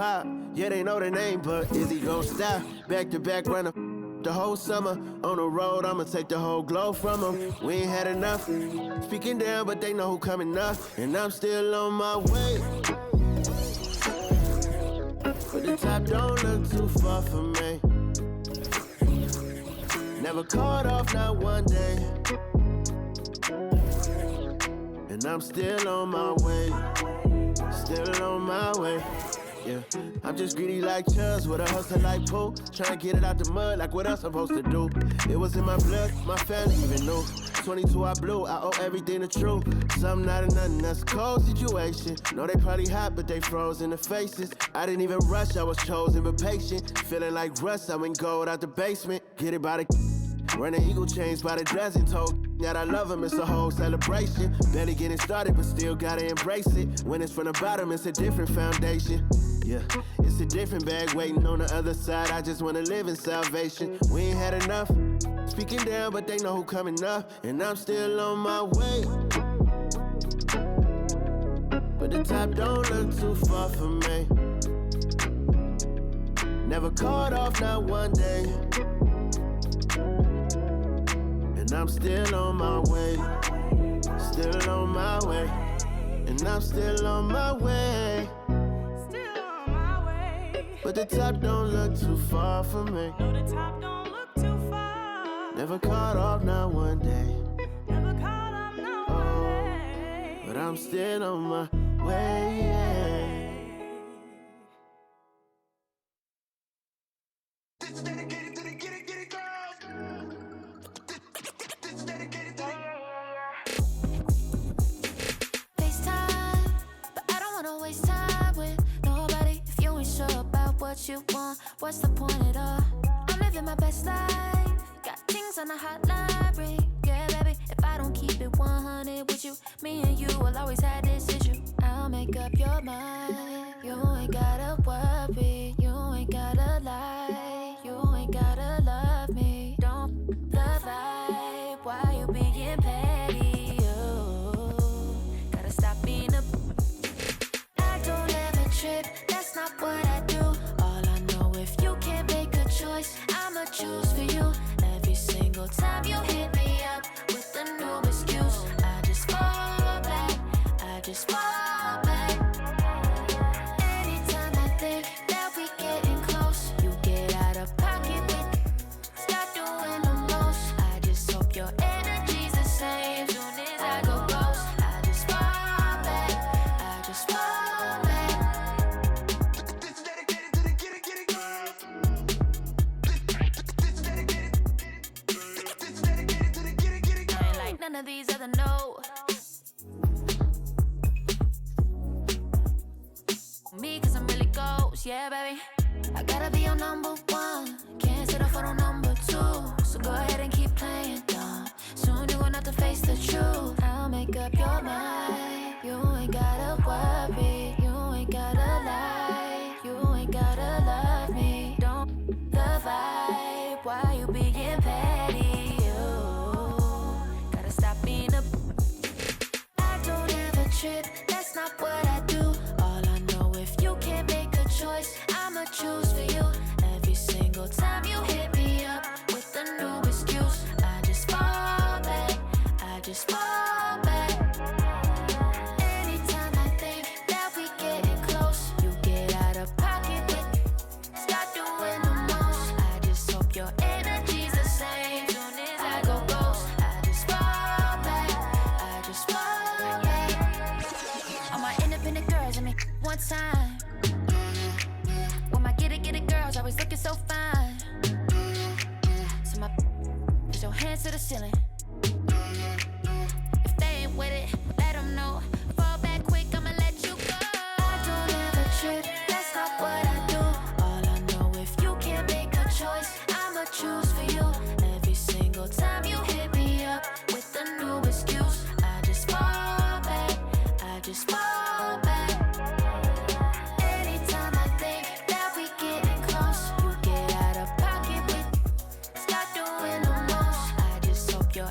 hop. Yeah, they know the name, but is he gon' stop? Back to back runner the whole summer. On the road, I'ma take the whole glow from them. We ain't had enough. Speaking down, but they know who coming up. And I'm still on my way. But the top don't look too far for me. Never caught off, not one day. And I'm still on my way. Still on my way. Yeah, I'm just greedy like Chubbs with a hustle like Pooh. Trying to get it out the mud like what else I'm supposed to do. It was in my blood, my family even knew. 22 I blew, I owe everything to true. Something out of nothing, that's a cold situation. Know they probably hot, but they froze in the faces. I didn't even rush, I was chosen but patient. Feeling like Russ, I went gold out the basement. Get it by the running eagle chains by the dozen. Told that I love him, it's a whole celebration. Barely getting started, but still gotta embrace it. When it's from the bottom, it's a different foundation. Yeah, it's a different bag waiting on the other side. I just wanna live in salvation. We ain't had enough. Speaking down, but they know who coming up. And I'm still on my way. But the top don't look too far for me. Never caught off, not one day. And I'm still on my way. Still on my way. And I'm still on my way. But the top don't look too far for me. No, the top don't look too far. Never caught off, not one day. Never caught off, not one day. But I'm still on my way. This is dedicated to the get it girls. This is dedicated to FaceTime, but I don't wanna waste time with nobody if you ain't sure about what you want. What's the point at all? I'm living my best life. Got things on the hotline ring. Yeah, baby, if I don't keep it 100 with you, me and you will always have this issue. I'll make up your mind. You ain't gotta worry. You ain't gotta lie. You ain't gotta love me. Don't the vibe. Why you being petty? Oh, gotta stop being a. I don't ever trip. That's not what I do. All I know, if you can't make a choice, I'ma choose for you. Every single time you hit me up with a new excuse, I just fall back. I just fall back. Anytime I think that we getting close, you get out of pocket with start doing the most. I just hope your energy's the same. Soon as I go ghost, I just fall back. I just fall back. This is dedicated to the get it girls. This is dedicated to the get it girls. I ain't like none of these other no. Me, cause I'm really ghost, yeah, baby. I gotta be your number one. Can't settle for no number two. So go ahead and keep playing dumb. Soon you're gonna have to face the truth. I'll make up your mind. You ain't gotta worry. You ain't gotta lie. You ain't gotta love me. Don't the vibe. Why you being petty? You gotta stop being a. I don't ever trip. That's not what I do. All I know, if you can't make a choice, I'ma choose for you. Every single time you hit me up with a new excuse, I just fall back. I just fall back. Anytime I think that we getting close, you get out of pocket with start doing the most. I just hope your energy's the same. Soon as I go ghost, I just fall back. I just fall back. All my independent girls, I mean, one time. When my get it girls always looking so fine. So my put your hands to the ceiling. If they ain't with it, let them know. Fall back quick, I'ma let you go. I don't ever trip, that's not what I do. All I know, if you can't make a choice, I'ma choose for you. Every single time you hit me up with a new excuse, I just fall back. I just fall back. Anytime I think that we getting close, you get out of pocket with start doing the most. I just hope your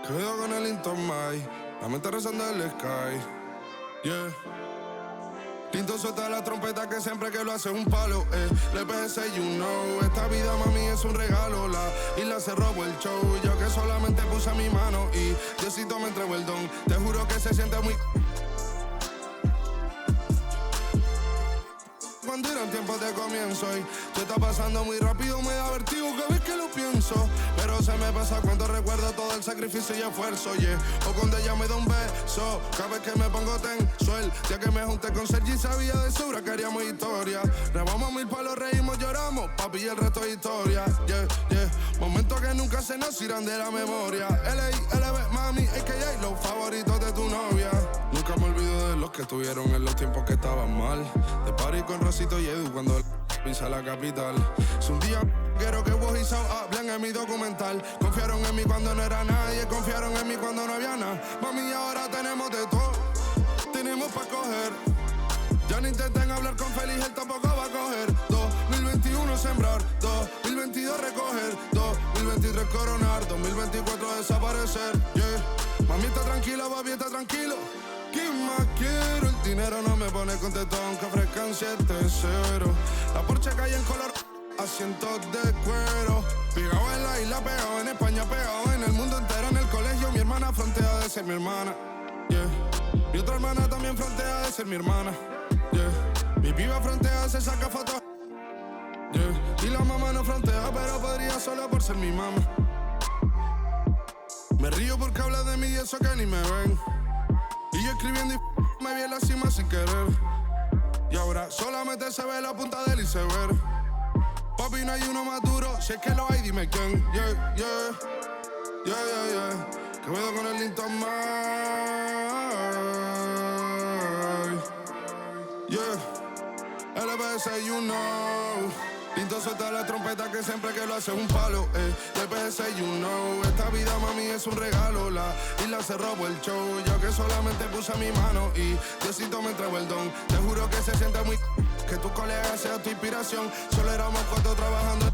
Quedo con el Intomai, la mente rezando el sky. Yeah. Tinto suelta la trompeta que siempre que lo hace es un palo. Le PSA, you know. Esta vida, mami, es un regalo. La isla se robó el show. Yo que solamente puse mi mano y Diosito me entregó el don. Te juro que se siente muy... Cuando eran tiempos de comienzo y se está pasando muy rápido, me da vertigo cada vez que lo pienso. Pero se me pasa cuando recuerdo todo el sacrificio y esfuerzo, yeah. O cuando ella me da un beso, cada vez que me pongo tenso. El día que me junté con Sergi sabía de sobra que haríamos historia. Grabamos 1000 palos, reímos, lloramos, papi, y el resto es historia, yeah, yeah. Momentos que nunca se nos irán de la memoria. L.A., LB, mami, AKA, los favoritos de tu novia. Nunca me olvido de los que estuvieron en los tiempos que estaban mal. De party con Rosito y Edu cuando pisa la capital. Es un día quiero que vos y Sao hablen en mi documental. Confiaron en mí cuando no era nadie, confiaron en mí cuando no había nada. Mami, ahora tenemos de todo, tenemos pa' coger. Ya no intenten hablar con Feliz, él tampoco va a coger. 2021 sembrar, 2022 recoger, 2023 coronar, 2024 desaparecer, yeah. Mami está tranquila, papi está tranquilo. ¿Qué más quiero? El dinero no me pone contento aunque ofrezcan 7-0. La Porsche cae en color, asientos de cuero. Pegado en la isla, pegado en España, pegado en el mundo entero. En el colegio mi hermana frontea de ser mi hermana, yeah. Mi otra hermana también frontea de ser mi hermana, yeah. Mi piba frontea, se saca fotos, yeah. Y la mamá no frontea, pero podría solo por ser mi mamá. Me río porque habla de mí y eso que ni me ven. Y yo escribiendo y me vi en la cima sin querer. Y ahora solamente se ve la punta del iceberg. Papi, no hay uno más duro, si es que lo hay, dime quién. Yeah, yeah, yeah, yeah, yeah. Que veo con el Intomai. Yeah, LBS, you know. Tinto suelta la trompeta que siempre que lo hace es un palo, LBS, you know. Esta vida, mami, es un regalo. La isla se robó el show. Yo que solamente puse mi mano y Diosito me entregó el don. Te juro que se siente muy... que tu colega sea tu inspiración. Solo éramos 4 trabajando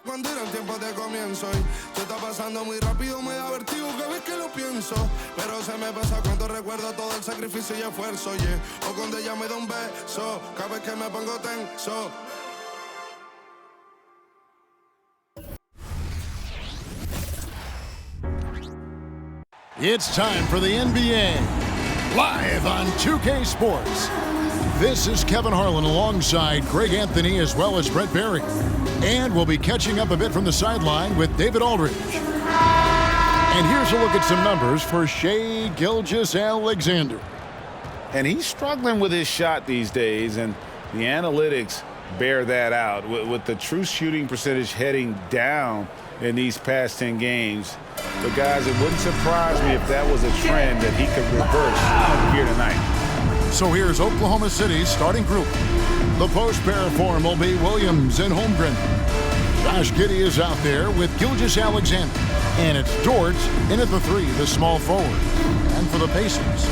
cuando eran tiempos de comienzo y se está pasando muy rápido, me da vertigo cada vez que lo pienso. Pero se me pasa cuando recuerdo todo el sacrificio y esfuerzo, yeah. O cuando ella me da un beso, cada vez que me pongo tenso. It's time for the NBA, live on 2K Sports. This is Kevin Harlan alongside Greg Anthony as well as Brett Barry. And we'll be catching up a bit from the sideline with David Aldridge. And here's a look at some numbers for Shai Gilgeous-Alexander. And he's struggling with his shot these days, and the analytics bear that out. With the true shooting percentage heading down in these past 10 games. But guys, it wouldn't surprise me if that was a trend that he could reverse here tonight. So here's Oklahoma City's starting group. The post pair form will be Williams and Holmgren. Josh Giddey is out there with Gilgeous-Alexander. And it's Dort in at the 3, the small forward. And for the Pacers,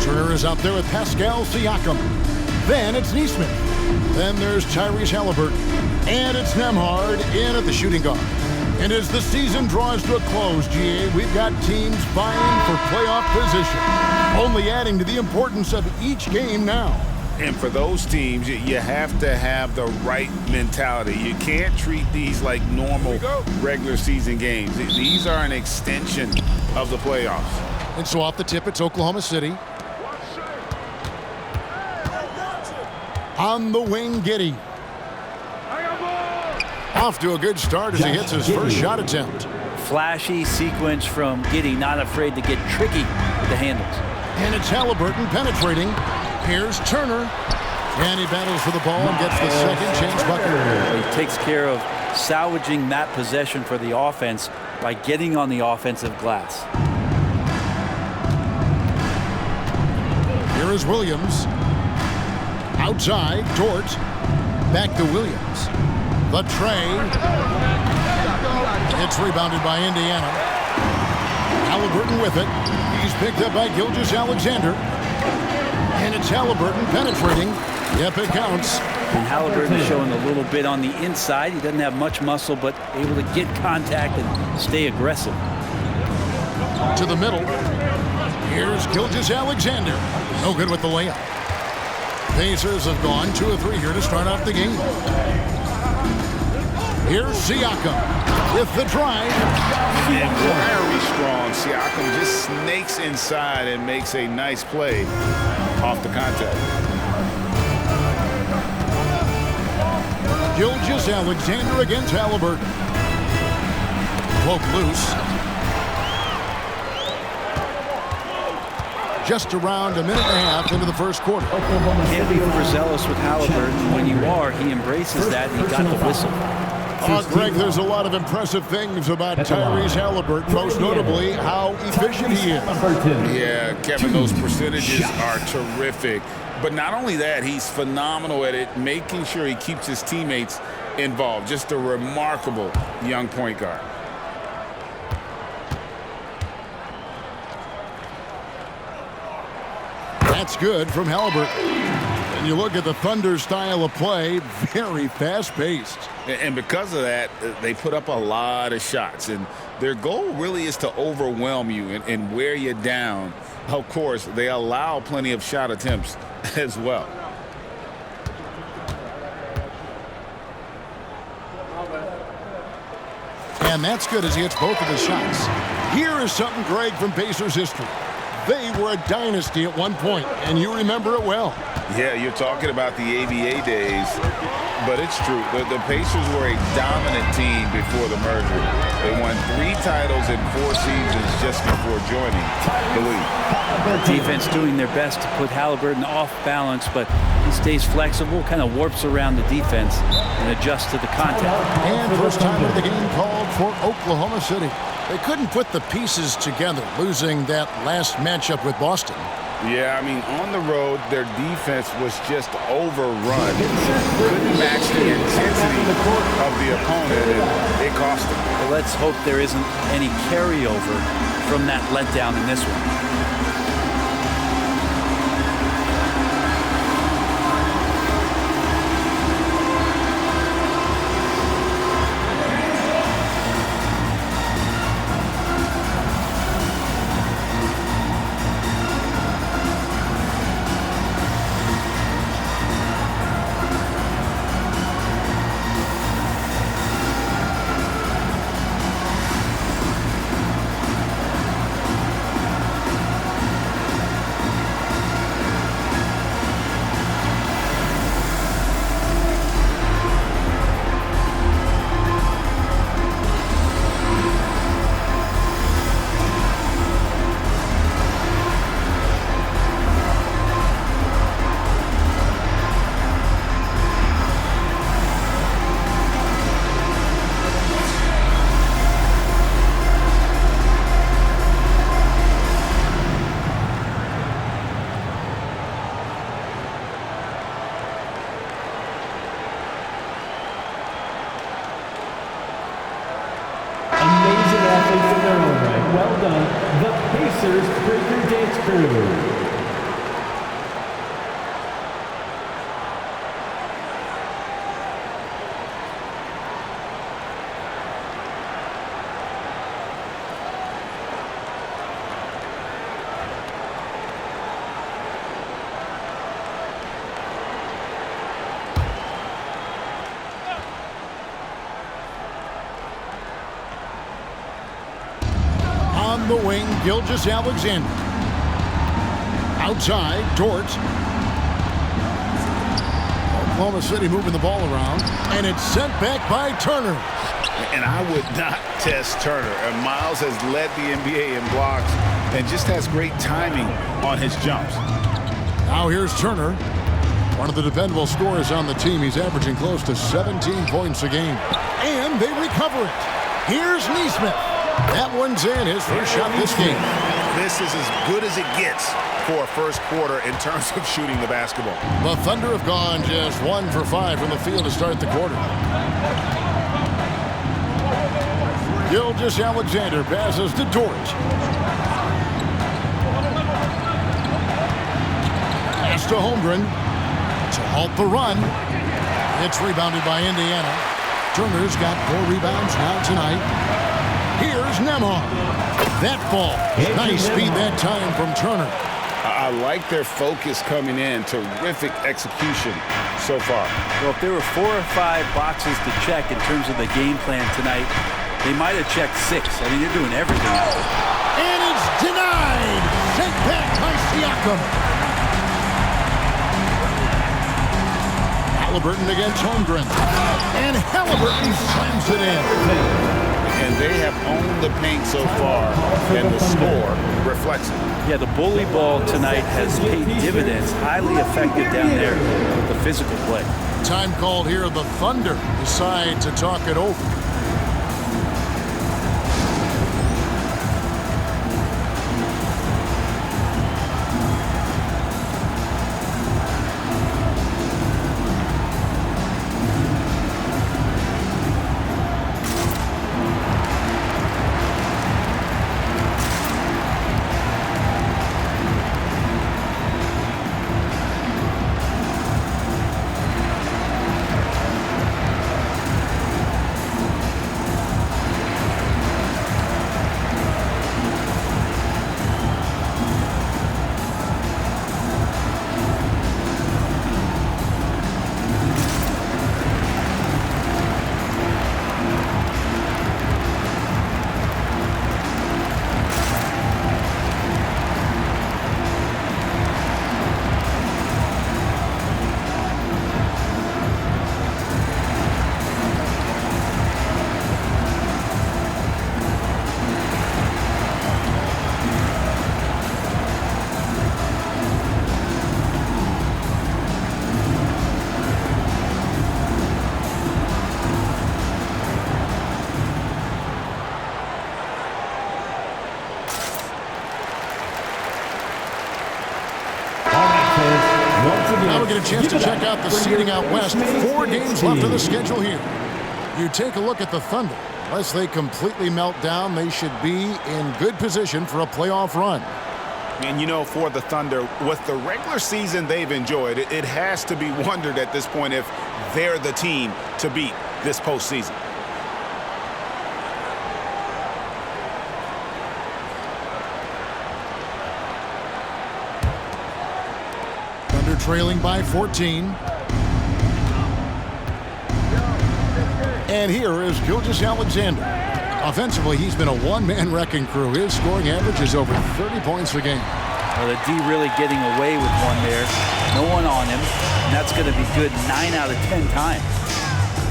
Turner is out there with Pascal Siakam. Then it's Neesmith. Then there's Tyrese Haliburton. And it's Nembhard in at the shooting guard. And as the season draws to a close, GA, we've got teams vying for playoff position, only adding to the importance of each game now. And for those teams, you have to have the right mentality. You can't treat these like normal regular season games. These are an extension of the playoffs. And so off the tip, it's Oklahoma City. On the wing, Giddey. Off to a good start as he hits his first shot attempt. Flashy sequence from Giddey, not afraid to get tricky with the handles. And it's Haliburton penetrating. Here's Turner. And he battles for the ball and gets the second chance bucket. He takes care of salvaging that possession for the offense by getting on the offensive glass. Here is Williams. Outside, Dort. Back to Williams. The tray. It's rebounded by Indiana. Haliburton with it. He's picked up by Gilgeous-Alexander. And it's Haliburton penetrating. Yep, it counts. And Haliburton is showing a little bit on the inside. He doesn't have much muscle, but able to get contact and stay aggressive. To the middle. Here's Gilgeous-Alexander. No good with the layup. Pacers have gone 2 of 3 here to start off the game. Here's Siakam with the drive. And very strong. Siakam just snakes inside and makes a nice play off the contact. Gilgeous-Alexander against Haliburton. Poke loose. Just around a minute and a half into the first quarter. Can't be overzealous with Haliburton. When you are, he embraces that, and he got the whistle. Oh, Greg, there's a lot of impressive things about Tyrese Haliburton, most notably how efficient he is. Yeah, Kevin, those percentages are terrific. But not only that, he's phenomenal at it, making sure he keeps his teammates involved. Just a remarkable young point guard. That's good from Haliburton. And you look at the Thunder style of play, very fast-paced. And because of that, they put up a lot of shots. And their goal really is to overwhelm you and wear you down. Of course, they allow plenty of shot attempts as well. And that's good as he hits both of his shots. Here is something, Greg, from Pacers history. They were a dynasty at one point, and you remember it well. Yeah, you're talking about the ABA days, but it's true. The Pacers were a dominant team before the merger. They won 3 titles in 4 seasons just before joining the league. Defense doing their best to put Haliburton off balance, but he stays flexible, kind of warps around the defense and adjusts to the contact. And first time of the game called for Oklahoma City. They couldn't put the pieces together, losing that last matchup with Boston. Yeah, I mean, on the road, their defense was just overrun. Couldn't match the intensity of the opponent, and it cost them. Well, let's hope there isn't any carryover from that letdown in this one. Well done, the Pacers Breaker Dance Crew. On the wing, Gilgeous-Alexander. Outside, Dort. Oklahoma City moving the ball around, and it's sent back by Turner. And I would not test Turner. And Miles has led the NBA in blocks and just has great timing on his jumps. Now here's Turner, one of the dependable scorers on the team. He's averaging close to 17 points a game. And they recover it. Here's Nesmith. That one's in, his first shot this game. This is as good as it gets for a first quarter in terms of shooting the basketball. The Thunder have gone just 1 for 5 from the field to start the quarter. Gilgeous-Alexander passes to Dort. Pass Goes to Holmgren to halt the run. It's rebounded by Indiana. Turner's got 4 rebounds now tonight. Here's Nembhard. That ball. Nice speed that time from Turner. I like their focus coming in. Terrific execution so far. Well, if there were 4 or 5 boxes to check in terms of the game plan tonight, they might have checked 6. I mean, they're doing everything out there. And it's denied. Sent back by Siakam. Haliburton against Holmgren. And Haliburton slams it in. And they have owned the paint so far, and the score reflects it. Yeah, the bully ball tonight has paid dividends. Highly effective down there with the physical play. Time called here. The Thunder decide to talk it over. Now we get a chance to check out the seeding out west. 4 games left of the schedule here. You take a look at the Thunder. Unless they completely melt down, they should be in good position for a playoff run. And you know, for the Thunder, with the regular season they've enjoyed, it has to be wondered at this point if they're the team to beat this postseason. Thunder trailing by 14. And here is Gilgeous-Alexander. Offensively, he's been a one-man wrecking crew. His scoring average is over 30 points a game. Well, the D really getting away with one there. No one on him. And that's going to be good 9 out of 10 times.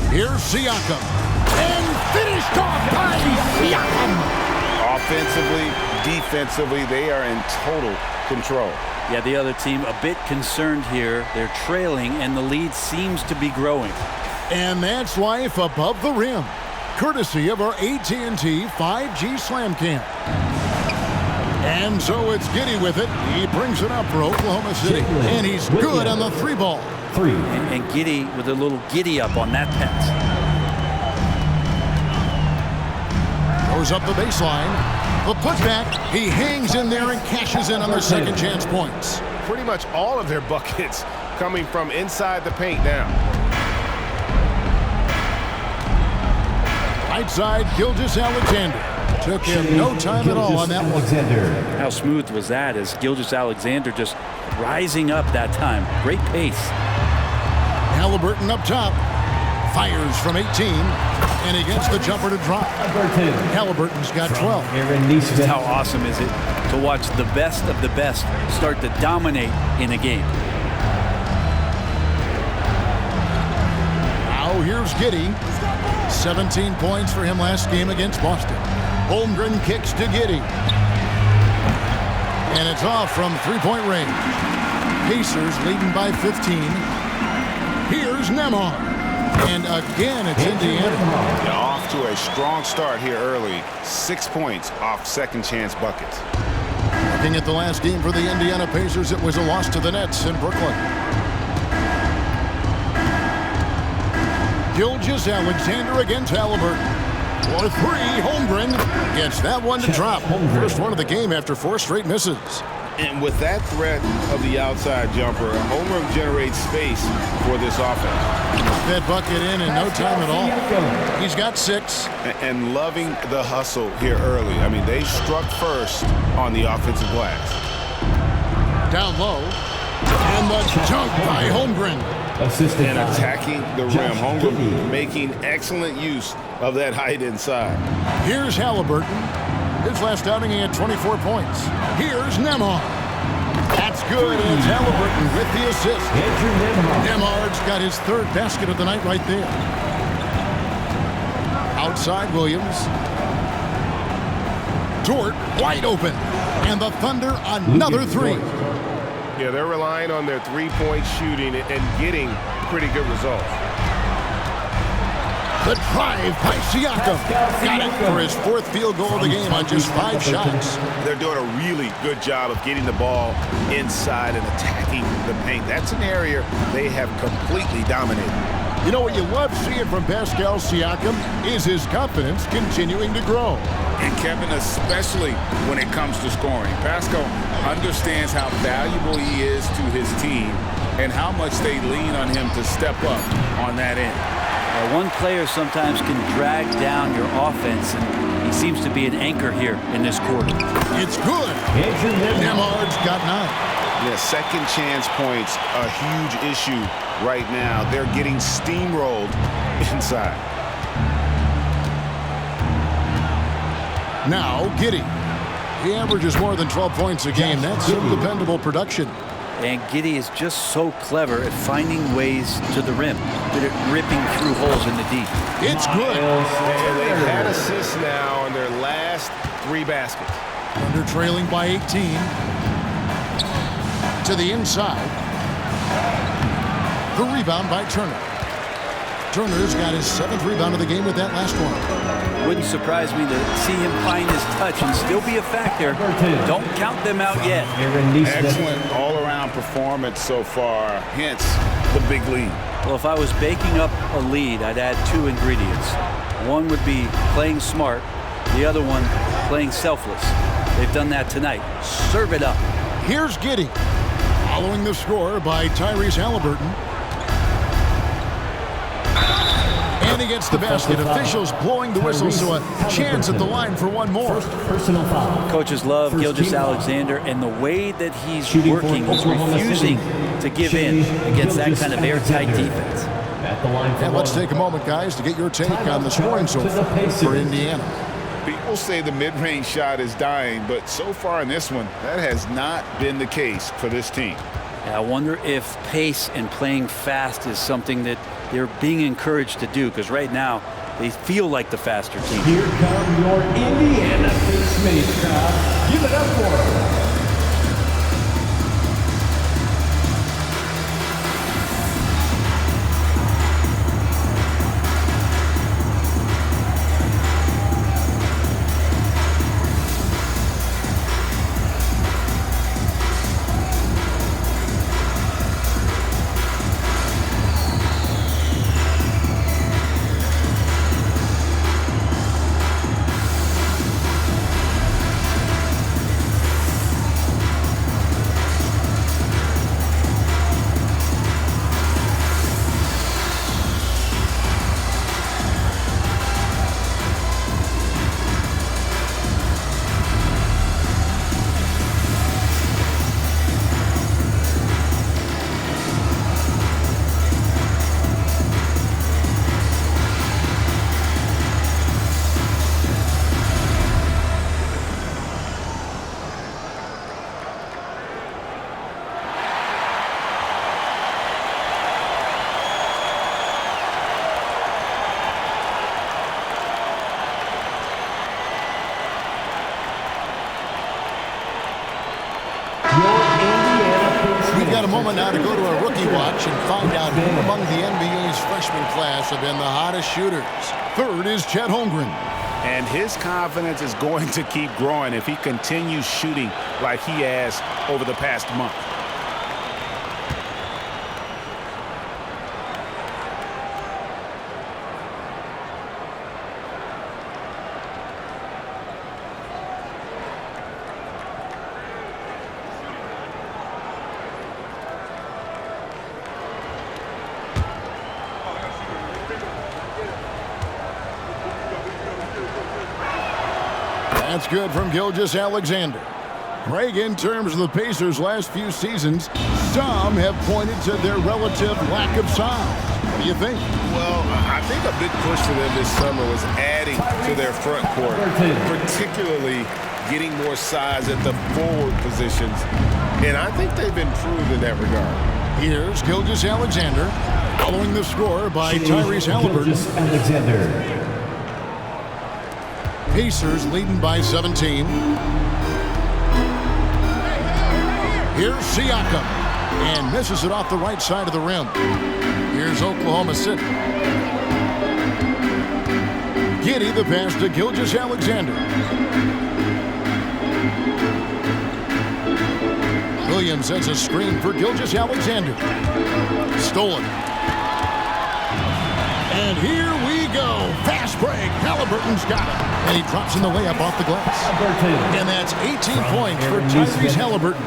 Here's Siakam. And finished off by Siakam. Offensively, defensively, they are in total control. Yeah, the other team a bit concerned here. They're trailing, and the lead seems to be growing. And that's life above the rim, courtesy of our AT&T 5G Slam Cam. And so it's Giddey with it. He brings it up for Oklahoma City. And he's good on the 3-ball. And Giddey with a little giddy up on that pass. Goes up the baseline. The putback, he hangs in there and cashes in on their second chance points. Pretty much all of their buckets coming from inside the paint now. Right side, Gilgeous-Alexander. Took him no time at all on that one. How smooth was that as Gilgeous-Alexander just rising up that time. Great pace. Haliburton up top. Fires from 18. And he gets the jumper to drop. Haliburton's got 12. How awesome is it to watch the best of the best start to dominate in a game? Now here's Giddey. 17 points for him last game against Boston. Holmgren kicks to Giddey. And it's off from three-point range. Pacers leading by 15. Here's Nembhard. And again, it's Indiana. Yeah, off to a strong start here early. 6 points off second chance buckets. Looking at the last game for the Indiana Pacers, it was a loss to the Nets in Brooklyn. Gilgeous-Alexander against Haliburton. For 3, Holmgren gets that one to drop. First one of the game after 4 straight misses. And with that threat of the outside jumper, Holmgren generates space for this offense. That bucket in no time at all. He's got 6. And loving the hustle here early. I mean, they struck first on the offensive glass. Down low. And the dunk by Holmgren. And attacking the rim. Holmgren making excellent use of that height inside. Here's Haliburton. His last outing, he had 24 points. Here's Nembhard. That's good. And it's Haliburton with the assist. Nembhard's got his 3rd basket of the night right there. Outside Williams. Dort wide open. And the Thunder another 3. Yeah, they're relying on their three-point shooting and getting pretty good results. The drive by Siakam. Got it for his 4th field goal of the game on just 5 shots. They're doing a really good job of getting the ball inside and attacking the paint. That's an area they have completely dominated. You know what you love seeing from Pascal Siakam is his confidence continuing to grow. And Kevin, especially when it comes to scoring. Pascal understands how valuable he is to his team and how much they lean on him to step up on that end. One player sometimes can drag down your offense, and he seems to be an anchor here in this quarter. It's good. Nembhard's got 9. Yeah, second chance points, a huge issue right now. They're getting steamrolled inside. Now Giddey. He averages more than 12 points a game. That's some dependable production. And Giddey is just so clever at finding ways to the rim, good at ripping through holes in the D. It's good. And they've had assists now on their last 3 baskets. Under trailing by 18. To the inside. The rebound by Turner. Turner's got his 7th rebound of the game with that last one. Wouldn't surprise me to see him find his touch and still be a factor. Don't count them out yet. Excellent all-around performance so far, hence the big lead. Well, if I was baking up a lead, I'd add 2 ingredients. One would be playing smart. The other one, playing selfless. They've done that tonight. Serve it up. Here's Giddey. Following the score by Tyrese Haliburton. And he gets the basket. Officials blowing the whistle, so a chance at the line for one more. Personal foul. Coaches love Gilgeous-Alexander, and the way that he's working, he's refusing to give in against that kind of airtight defense. And let's take a moment, guys, to get your take on the scoring so far for Indiana. People say the mid-range shot is dying, but so far in this one, that has not been the case for this team. I wonder if pace and playing fast is something that they're being encouraged to do, because right now they feel like the faster team. Here come your Indiana Pacemates crowd. Give it up for them. We've got a moment now to go to a rookie watch and find out who among the NBA's freshman class have been the hottest shooters. 3rd is Chet Holmgren. And his confidence is going to keep growing if he continues shooting like he has over the past month. That's good from Gilgeous-Alexander. Greg, in terms of the Pacers' last few seasons, some have pointed to their relative lack of size. What do you think? Well, I think a big push for them this summer was adding to their front court, particularly getting more size at the forward positions. And I think they've improved in that regard. Here's Gilgeous-Alexander, following the score by Tyrese Haliburton. Gilgeous-Alexander. Pacers leading by 17. Here's Siakam, and misses it off the right side of the rim. Here's Oklahoma City. Giddey the pass to Gilgeous-Alexander. Williams sets a screen for Gilgeous-Alexander. Stolen. And here we go. Fast break. Haliburton's got it. And he drops in the layup off the glass. And that's 18 points for Tyrese Haliburton.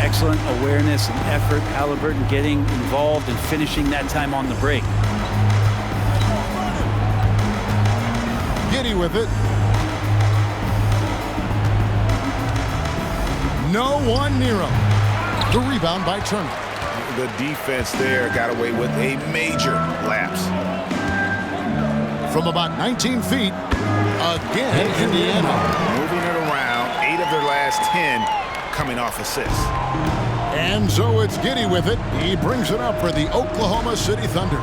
Excellent awareness and effort. Haliburton getting involved and finishing that time on the break. Giddey with it. No one near him. The rebound by Turner. The defense there got away with a major lapse. From about 19 feet, again, Indiana. Moving it around, 8 of their last 10 coming off assists. And so it's Giddey with it. He brings it up for the Oklahoma City Thunder.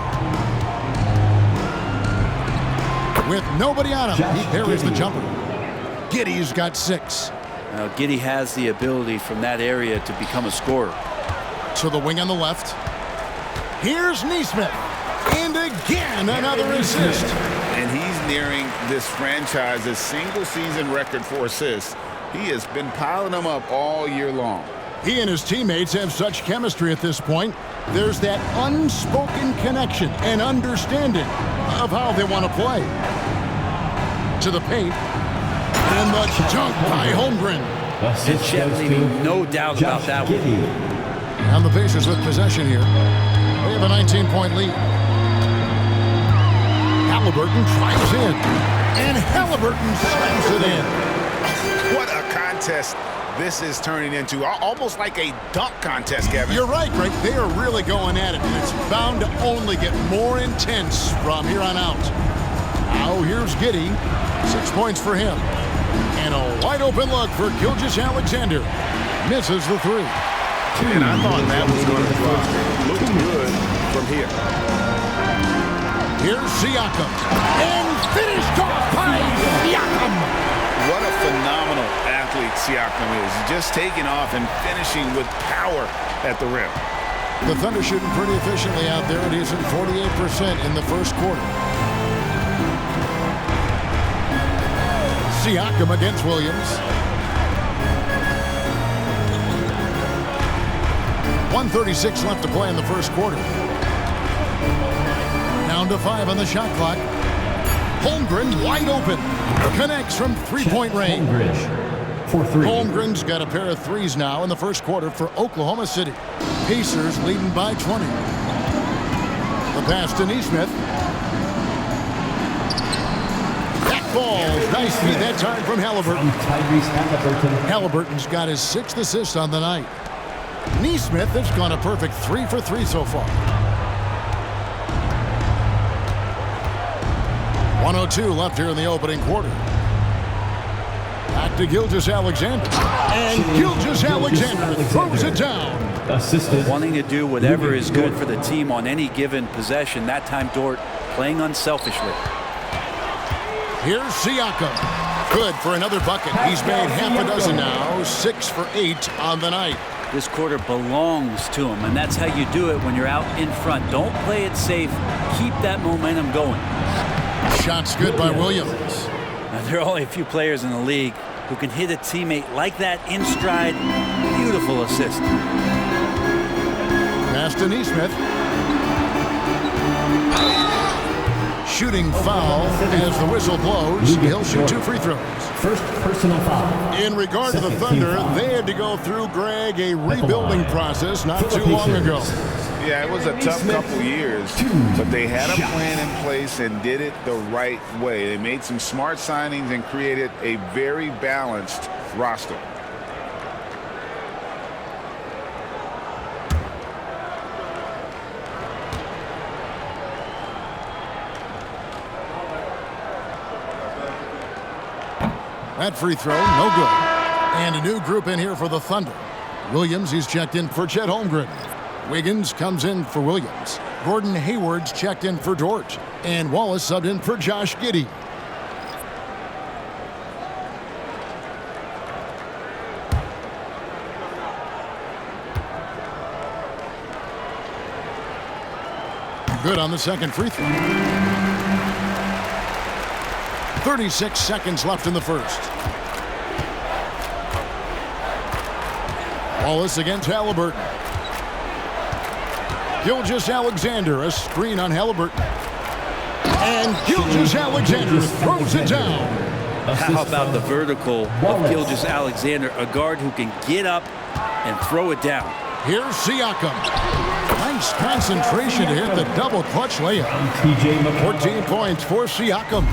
With nobody on him, he parries the jumper. Giddey's got 6. Now, Giddey has the ability from that area to become a scorer. To the wing on the left. Here's Nesmith. And again, another assist. And he's nearing this franchise's single-season record for assists. He has been piling them up all year long. He and his teammates have such chemistry at this point. There's that unspoken connection and understanding of how they want to play. To the paint. And the dunk by Holmgren. And Chet leaving no doubt about that one. And the Pacers with possession here. They have a 19-point lead. Haliburton drives in. And Haliburton slams it in. What a contest this is turning into. Almost like a dunk contest, Kevin. You're right, Greg. They are really going at it. And it's bound to only get more intense from here on out. Now here's Giddey. 6 points for him. And a wide open look for Gilgeous-Alexander. Misses the 3. And I thought that was going to fly. Looked good from here. Here's Siakam. And finished off by Siakam. What a phenomenal athlete Siakam is. Just taking off and finishing with power at the rim. The Thunder shooting pretty efficiently out there. It is at 48% in the first quarter. Siakam against Williams. 1:36 left to play in the first quarter. Down to 5 on the shot clock. Holmgren wide open. Connects from three-point range. For 3. Holmgren's got a pair of threes now in the first quarter for Oklahoma City. Pacers leading by 20. The pass to Nesmith. That falls nicely that time from Haliburton. Tyrese Haliburton. Haliburton's got his 6th assist on the night. Nesmith has gone a perfect 3 for 3 so far. 1:02 left here in the opening quarter. Back to Gilgeous-Alexander. And Gilgeous-Alexander throws it down. Assisted. Wanting to do whatever is good for the team on any given possession. That time, Dort playing unselfishly. Here's Siakam. Good for another bucket. He's made half a dozen now. 6 for 8 on the night. This quarter belongs to him, and that's how you do it when you're out in front. Don't play it safe. Keep that momentum going. Shots good by Williams. Now, there are only a few players in the league who can hit a teammate like that in stride. Beautiful assist. Pass to Nesmith. Shooting foul as the whistle blows. He'll shoot 2 free throws. First personal foul. In regard to the Thunder, they had to go through, Greg, a rebuilding process not too long ago. Yeah, it was a tough couple years, but they had a plan in place and did it the right way. They made some smart signings and created a very balanced roster. That free throw, no good. And a new group in here for the Thunder. Williams, he's checked in for Chet Holmgren. Wiggins comes in for Williams. Gordon Hayward's checked in for Dort. And Wallace subbed in for Josh Giddey. Good on the second free throw. 36 seconds left in the first. Wallace against Haliburton. Gilgeous-Alexander, a screen on Haliburton. And Gilgeous-Alexander throws it down. How about the vertical of Gilgeous-Alexander, a guard who can get up and throw it down. Here's Siakam. Nice concentration to hit the double clutch layup. 14 points for Siakam.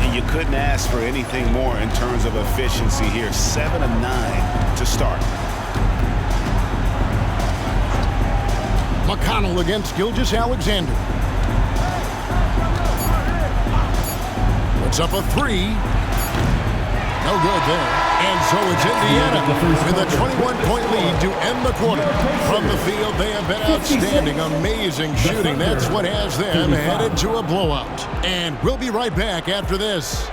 And you couldn't ask for anything more in terms of efficiency here. 7 of 9 to start. McConnell against Gilgeous-Alexander. Puts up a three. No good there. And so it's Indiana with a 21-point lead to end the quarter. From the field, they have been outstanding. Amazing shooting. That's what has them headed to a blowout. And we'll be right back after this.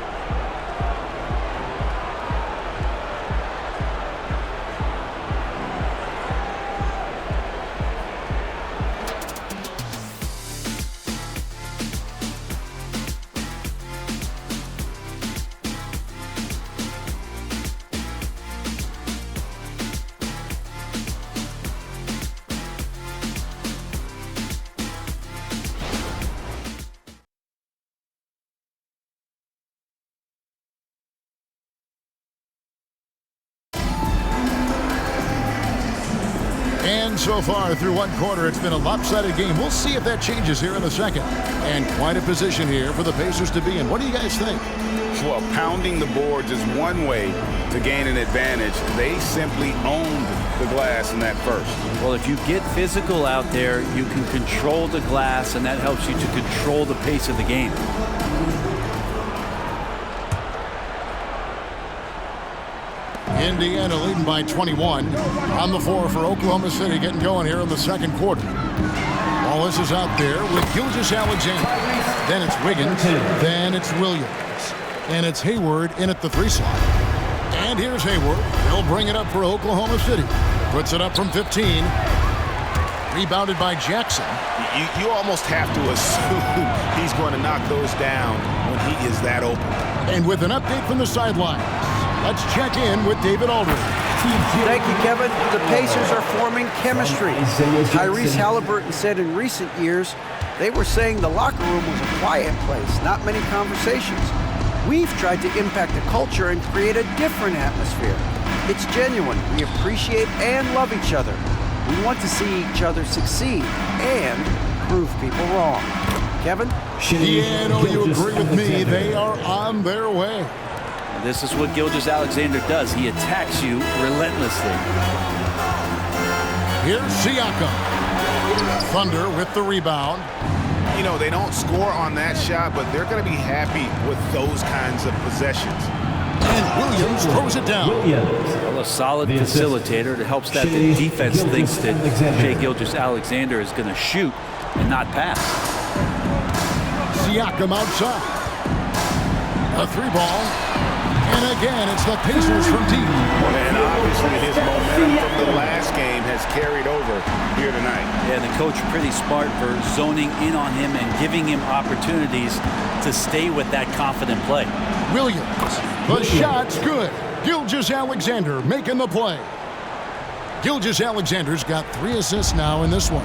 And so far through one quarter, it's been a lopsided game. We'll see if that changes here in the second. And quite a position here for the Pacers to be in. What do you guys think? Well, pounding the boards is one way to gain an advantage. They simply owned the glass in that first. Well, if you get physical out there, you can control the glass, and that helps you to control the pace of the game. Indiana leading by 21. On the floor for Oklahoma City, getting going here in the second quarter. Wallace is out there with Gilgeous-Alexander. Then it's Wiggins. Then it's Williams. And it's Hayward in at the three slot. And here's Hayward. He'll bring it up for Oklahoma City. Puts it up from 15. Rebounded by Jackson. You almost have to assume he's going to knock those down when he is that open. And with an update from the sidelines, let's check in with David Aldridge. Thank you, Kevin. The Pacers are forming chemistry. Tyrese Haliburton said in recent years, they were saying the locker room was a quiet place, not many conversations. We've tried to impact the culture and create a different atmosphere. It's genuine. We appreciate and love each other. We want to see each other succeed and prove people wrong. Kevin? Yeah, no, you agree with me. They are on their way. This is what Gilgeous-Alexander does. He attacks you relentlessly. Here's Siakam. Thunder with the rebound. You know, they don't score on that shot, but they're going to be happy with those kinds of possessions. And Williams throws it down. Well, a solid facilitator. It helps that the defense thinks that Shai Gilgeous-Alexander is going to shoot and not pass. Siakam outside. A three ball. And again, it's the Pacers from deep. And obviously his momentum from the last game has carried over here tonight. Yeah, the coach pretty smart for zoning in on him and giving him opportunities to stay with that confident play. Williams, the shot's good. Gilgeous-Alexander making the play. Gilgeous-Alexander's got 3 assists now in this one.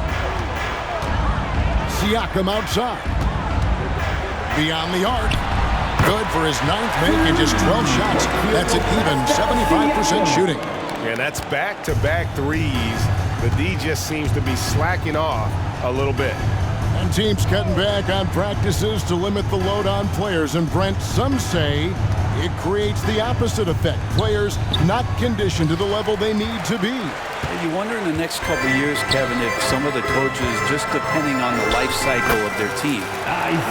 Siakam outside. Beyond the arc. Good for his 9th make and just 12 shots. That's an even 75% shooting. And that's back-to-back threes The D just seems to be slacking off a little bit. And teams cutting back on practices to limit the load on players. And Brent, some say it creates the opposite effect. Players not conditioned to the level they need to be. You wonder in the next couple of years, Kevin, if some of the coaches, just depending on the life cycle of their team,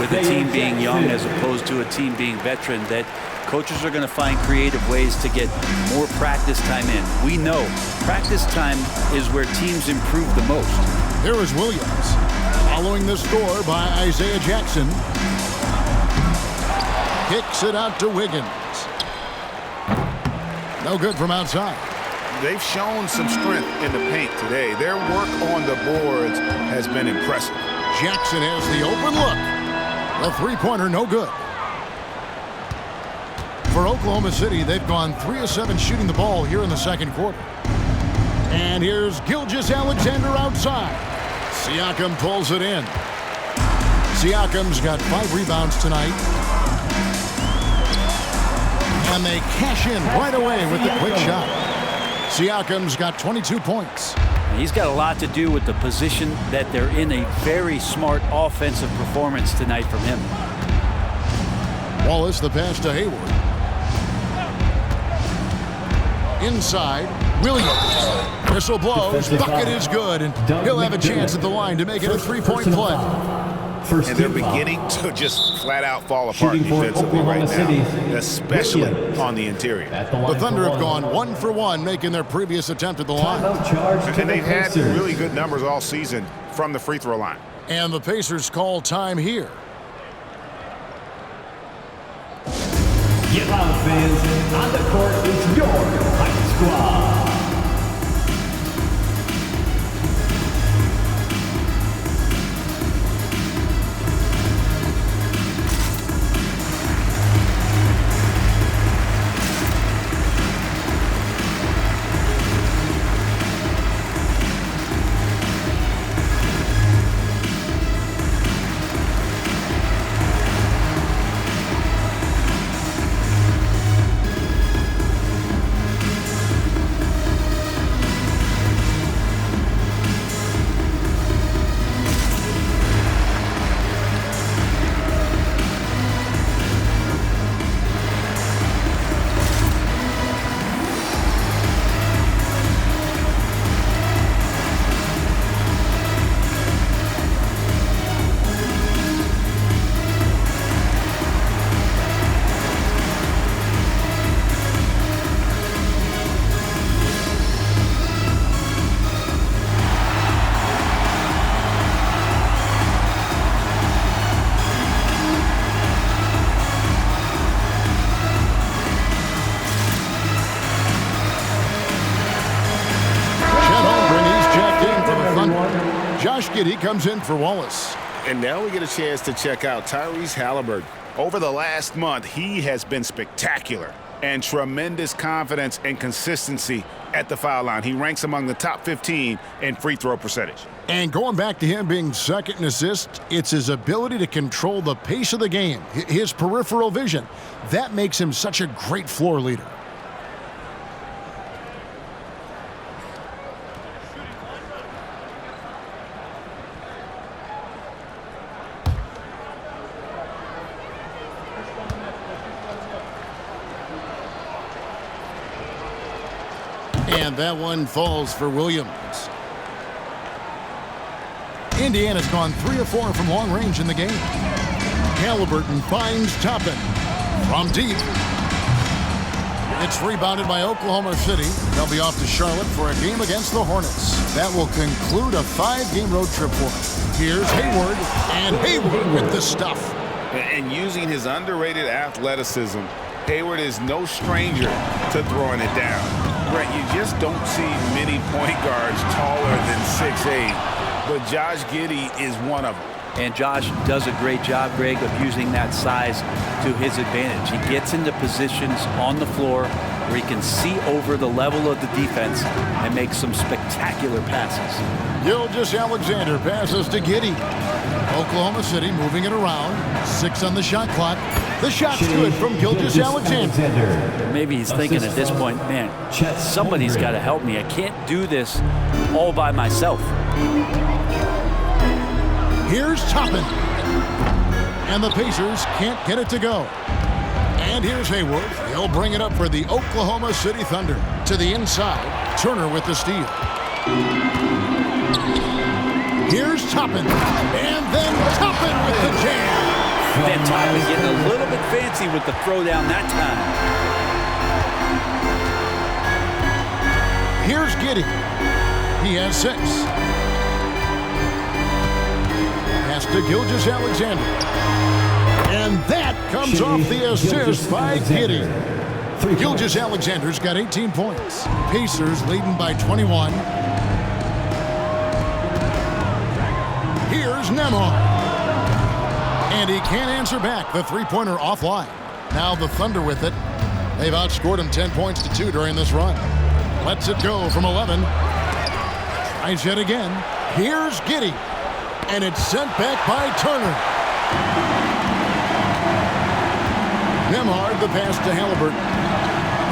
with the team being young as opposed to a team being veteran, that coaches are going to find creative ways to get more practice time in. We know practice time is where teams improve the most. Here is Williams. Following the score by Isaiah Jackson. Kicks it out to Wiggins. No good from outside. They've shown some strength in the paint today. Their work on the boards has been impressive. Jackson has the open look. The three-pointer no good. For Oklahoma City, they've gone 3 of 7 shooting the ball here in the second quarter. And here's Gilgeous-Alexander outside. Siakam pulls it in. Siakam's got 5 rebounds tonight. And they cash in right away with the quick shot. Siakam's got 22 points. He's got a lot to do with the position that they're in. A very smart offensive performance tonight from him. Wallace, the pass to Hayward. Inside, Williams. Whistle blows, bucket is good, and he'll have a chance at the line to make it a 3-point play. And they're beginning to just flat out fall apart defensively right now, especially on the interior. The Thunder have gone 1 for 1, making their previous attempt at the line. And they've had really good numbers all season from the free throw line. And the Pacers call time here. Get loud, fans. On the court is your Hype Squad. Josh Giddey comes in for Wallace. And now we get a chance to check out Tyrese Haliburton. Over the last month, he has been spectacular and tremendous confidence and consistency at the foul line. He ranks among the top 15 in free throw percentage. And going back to him being second in assists, it's his ability to control the pace of the game, his peripheral vision. That makes him such a great floor leader. And that one falls for Williams. Indiana's gone 3 of 4 from long range in the game. Haliburton finds Toppin from deep. It's rebounded by Oklahoma City. They'll be off to Charlotte for a game against the Hornets. That will conclude a 5-game road trip for them. Here's Hayward, and Hayward with the stuff. And using his underrated athleticism, Hayward is no stranger to throwing it down. Brett, you just don't see many point guards taller than 6'8", but Josh Giddey is one of them. And Josh does a great job, Greg, of using that size to his advantage. He gets into positions on the floor where he can see over the level of the defense and make some spectacular passes. Gilgeous-Alexander passes to Giddey. Oklahoma City moving it around. 6 on the shot clock. The shot's good from Gilgeous-Alexander. Maybe he's thinking at this point, man, somebody's got to help me. I can't do this all by myself. Here's Toppin. And the Pacers can't get it to go. And here's Hayward. He'll bring it up for the Oklahoma City Thunder. To the inside. Turner with the steal. Here's Toppin. And then Toppin with the jam. Then Toppin getting a little bit fancy with the throwdown that time. Here's Giddey. He has 6. Pass to Gilgeous-Alexander. And that comes off the assist by Giddey. Gilgeous-Alexander's got 18 points. Pacers leading by 21. Here's Nembhard. And he can't answer back. The three-pointer offline. Now the Thunder with it. They've outscored him 10 points to 2 during this run. Lets it go from 11. Tries yet again. Here's Giddey. And it's sent back by Turner. Nembhard the pass to Haliburton.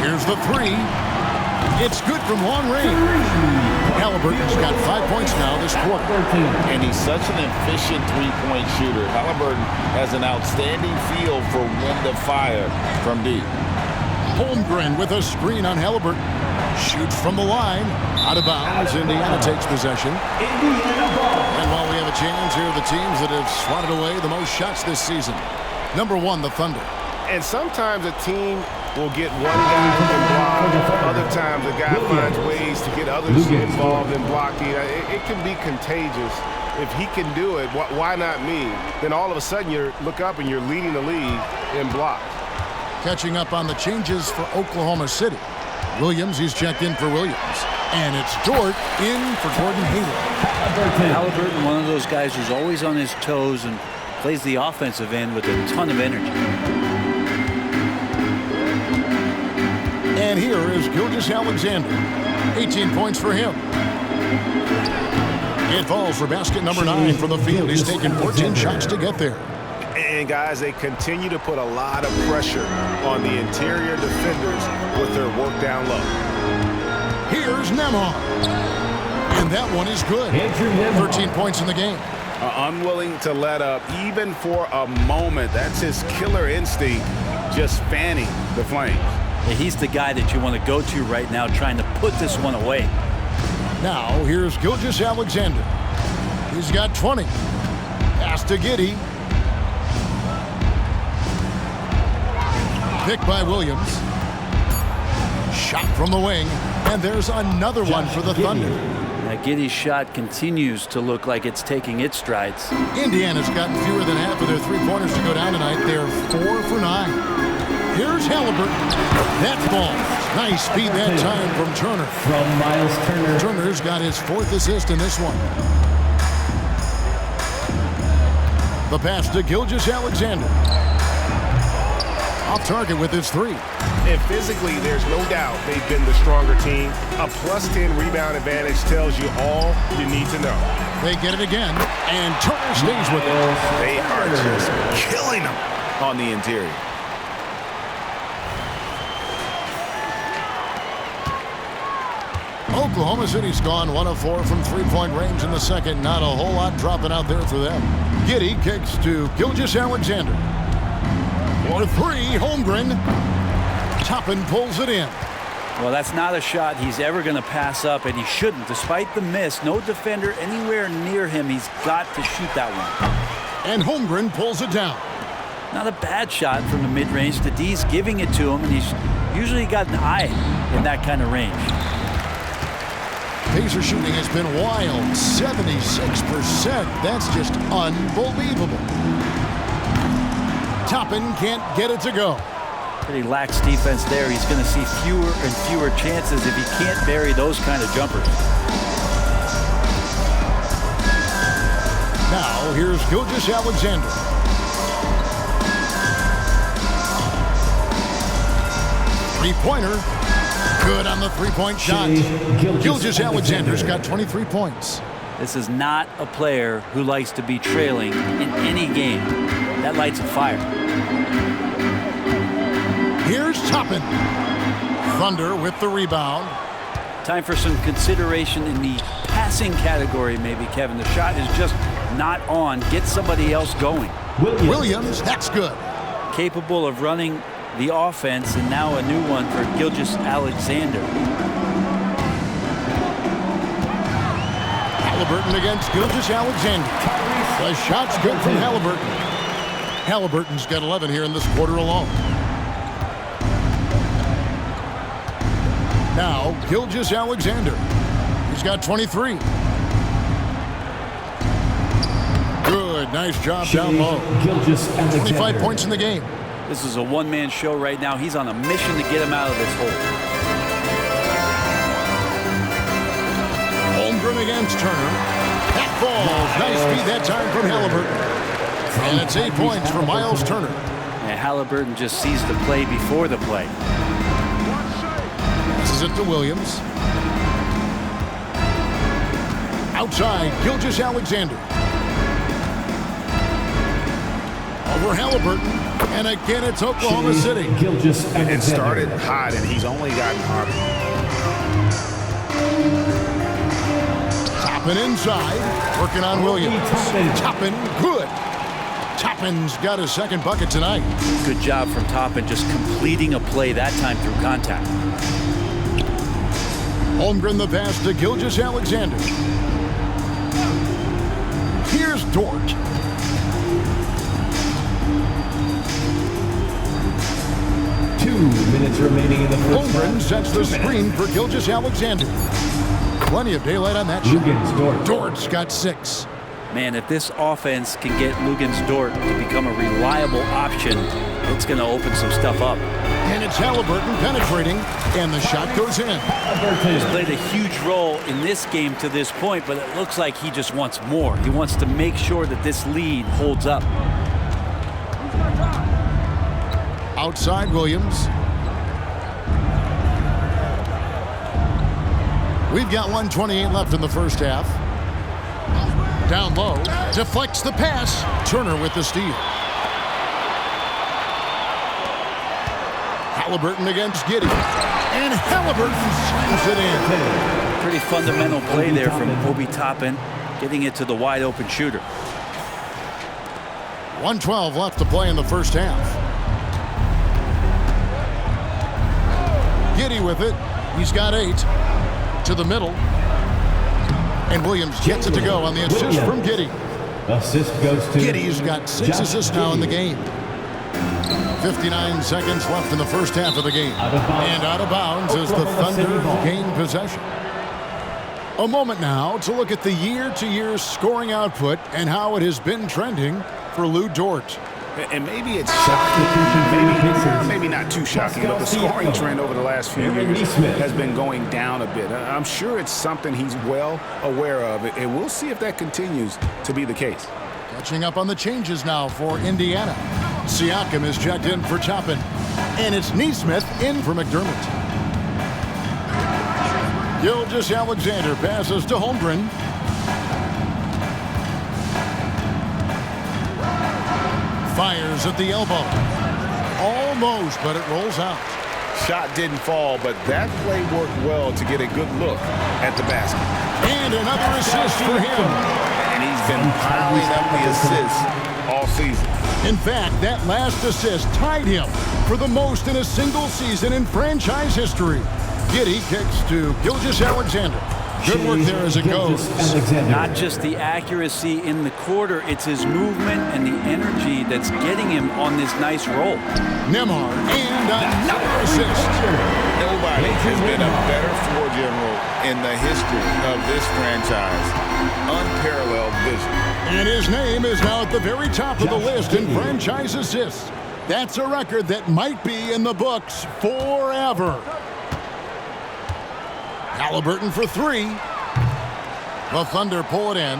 Here's the 3. It's good from long range. Haliburton's got 5 points now this quarter. And he's such an efficient three-point shooter. Haliburton has an outstanding feel for when to fire from deep. Holmgren with a screen on Haliburton. Shoots from the line. Out of bounds. Indiana takes possession. And while we have a chance, here are the teams that have swatted away the most shots this season. Number 1, the Thunder. And sometimes a team will get one guy who can block. Other times a guy finds ways to get others involved in blocking. It can be contagious. If he can do it, why not me? Then all of a sudden you look up and you're leading the league in blocks. Catching up on the changes for Oklahoma City. Williams, he's checked in for Williams. And it's Dort in for Gordon Hayward. Haliburton, one of those guys who's always on his toes and plays the offensive end with a ton of energy. And here is Gilgeous-Alexander. 18 points for him. It falls for basket number 9 from the field. He's taken 14 shots to get there. And guys, they continue to put a lot of pressure on the interior defenders with their work down low. Here's Nembhard. And that one is good. 13 points in the game. Unwilling to let up even for a moment. That's his killer instinct, just fanning the flames. Yeah, he's the guy that you want to go to right now, trying to put this one away. Now, here's Gilgeous-Alexander. He's got 20. Pass to Giddey. Picked by Williams. Shot from the wing. And there's another one for the Thunder. Now, Giddey's shot continues to look like it's taking its strides. Indiana's gotten fewer than half of their three-pointers to go down tonight. They're 4 for 9. Here's Haliburton. That ball. Nice speed that time from Turner. From Miles Turner. Turner's got his 4th assist in this one. The pass to Gilgeous-Alexander. Off target with his 3. And physically, there's no doubt they've been the stronger team. A +10 rebound advantage tells you all you need to know. They get it again, and Turner stays with it. They are just killing them on the interior. Oklahoma City's gone 1 of 4 from three-point range in the second. Not a whole lot dropping out there for them. Giddey kicks to Gilgeous-Alexander. For 3, Holmgren. Toppin pulls it in. Well, that's not a shot he's ever going to pass up, and he shouldn't. Despite the miss, no defender anywhere near him. He's got to shoot that one. And Holmgren pulls it down. Not a bad shot from the mid-range. The D's giving it to him, and he's usually got an eye in that kind of range. Pacer shooting has been wild. 76%. That's just unbelievable. Toppin can't get it to go. Pretty lax defense there. He's going to see fewer and fewer chances if he can't bury those kind of jumpers. Now, here's Gilgeous-Alexander. Three-pointer. Good on the three-point shot. Gilgeous-Alexander's got 23 points. This is not a player who likes to be trailing in any game. That lights a fire. Here's Toppin. Thunder with the rebound. Time for some consideration in the passing category, maybe, Kevin. The shot is just not on. Get somebody else going. Williams, that's good. Capable of running the offense, and now a new one for Gilgeous-Alexander. Haliburton against Gilgeous-Alexander. The shot's good from Haliburton. Haliburton's got 11 here in this quarter alone. Now, Gilgeous-Alexander. He's got 23. Good, nice job down low. 25 points in the game. This is a one-man show right now. He's on a mission to get him out of this hole. Holmgren against Turner. That falls. Nice feed that time from Haliburton. And it's 8 points for Miles Turner. And Haliburton just sees the play before the play. Passes it to Williams. Outside, Gilgeous-Alexander. Over Haliburton. And again, it's Oklahoma City. It started hot, and he's only gotten hotter. Toppin inside, working on Williams. Toppin, good. Toppin's got his second bucket tonight. Good job from Toppin, just completing a play that time through contact. Holmgren the pass to Gilgeous-Alexander. Here's Dort. Minutes remaining in the first Holmgren sets the screen for Gilgeous-Alexander. Plenty of daylight on that shot. Dort's got 6. Man, if this offense can get Dort to become a reliable option, it's going to open some stuff up. And it's Haliburton penetrating, and the shot goes in. He's played a huge role in this game to this point, but it looks like he just wants more. He wants to make sure that this lead holds up. Outside Williams. We've got 1:28 left in the first half. Down low, deflects the pass. Turner with the steal. Haliburton against Giddey. And Haliburton slams it in. Pretty fundamental play there from Obi Toppin, getting it to the wide open shooter. 1:12 left to play in the first half. Giddey with it. He's got 8. To the middle. And Williams gets it to go on the assist from Giddey. Assist goes to Giddey's got 6 assists now in the game. 59 seconds left in the first half of the game. And out of bounds as the Thunder gain possession. A moment now to look at the year-to-year scoring output and how it has been trending for Lou Dort. And maybe it's shocking, maybe not too shocking, but the scoring trend over the last few years has been going down a bit. I'm sure it's something he's well aware of, and we'll see if that continues to be the case. Catching up on the changes now for Indiana. Siakam is checked in for Toppin, and it's Neesmith in for McDermott. Gilgeous-Alexander passes to Holmgren. Fires at the elbow. Almost, but it rolls out. Shot didn't fall, but that play worked well to get a good look at the basket. And another assist for him. And he's been piling up the assists all season. In fact, that last assist tied him for the most in a single season in franchise history. Giddey kicks to Gilgeous-Alexander. Good work there as it goes. Not just the accuracy in the quarter, it's his movement and the energy that's getting him on this nice roll. Nembhard and another assist. Nobody has been a better floor general in the history of this franchise. Unparalleled vision. And his name is now at the very top of the list in franchise assists. That's a record that might be in the books forever. Haliburton for 3. The Thunder pull it in.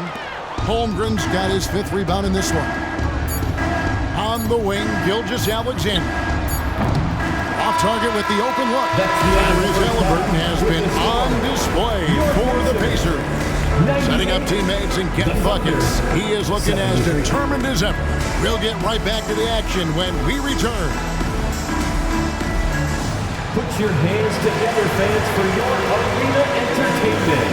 Holmgren's got his 5th rebound in this one. On the wing, Gilgeous-Alexander. Off off target with the open look. Tyrese Haliburton has been on display for the Pacers. Setting up teammates and getting buckets. He is looking as determined as ever. We'll get right back to the action when we return. Put your hands together, fans, for your arena entertainment.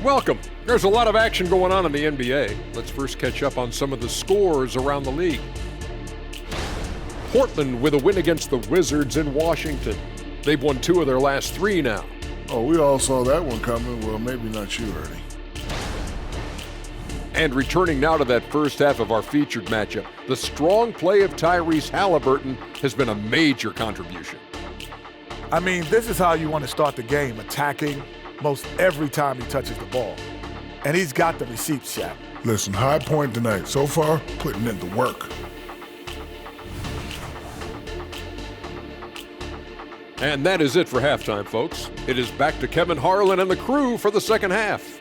Welcome. There's a lot of action going on in the NBA. Let's first catch up on some of the scores around the league. Portland with a win against the Wizards in Washington. They've won 2 of their last 3 now. Oh, we all saw that one coming. Well, maybe not you, Ernie. And returning now to that first half of our featured matchup, the strong play of Tyrese Haliburton has been a major contribution. I mean, this is how you want to start the game, attacking most every time he touches the ball. And he's got the receipts, Shaq. Listen, high point tonight. So far, putting in the work. And that is it for halftime, folks. It is back to Kevin Harlan and the crew for the second half.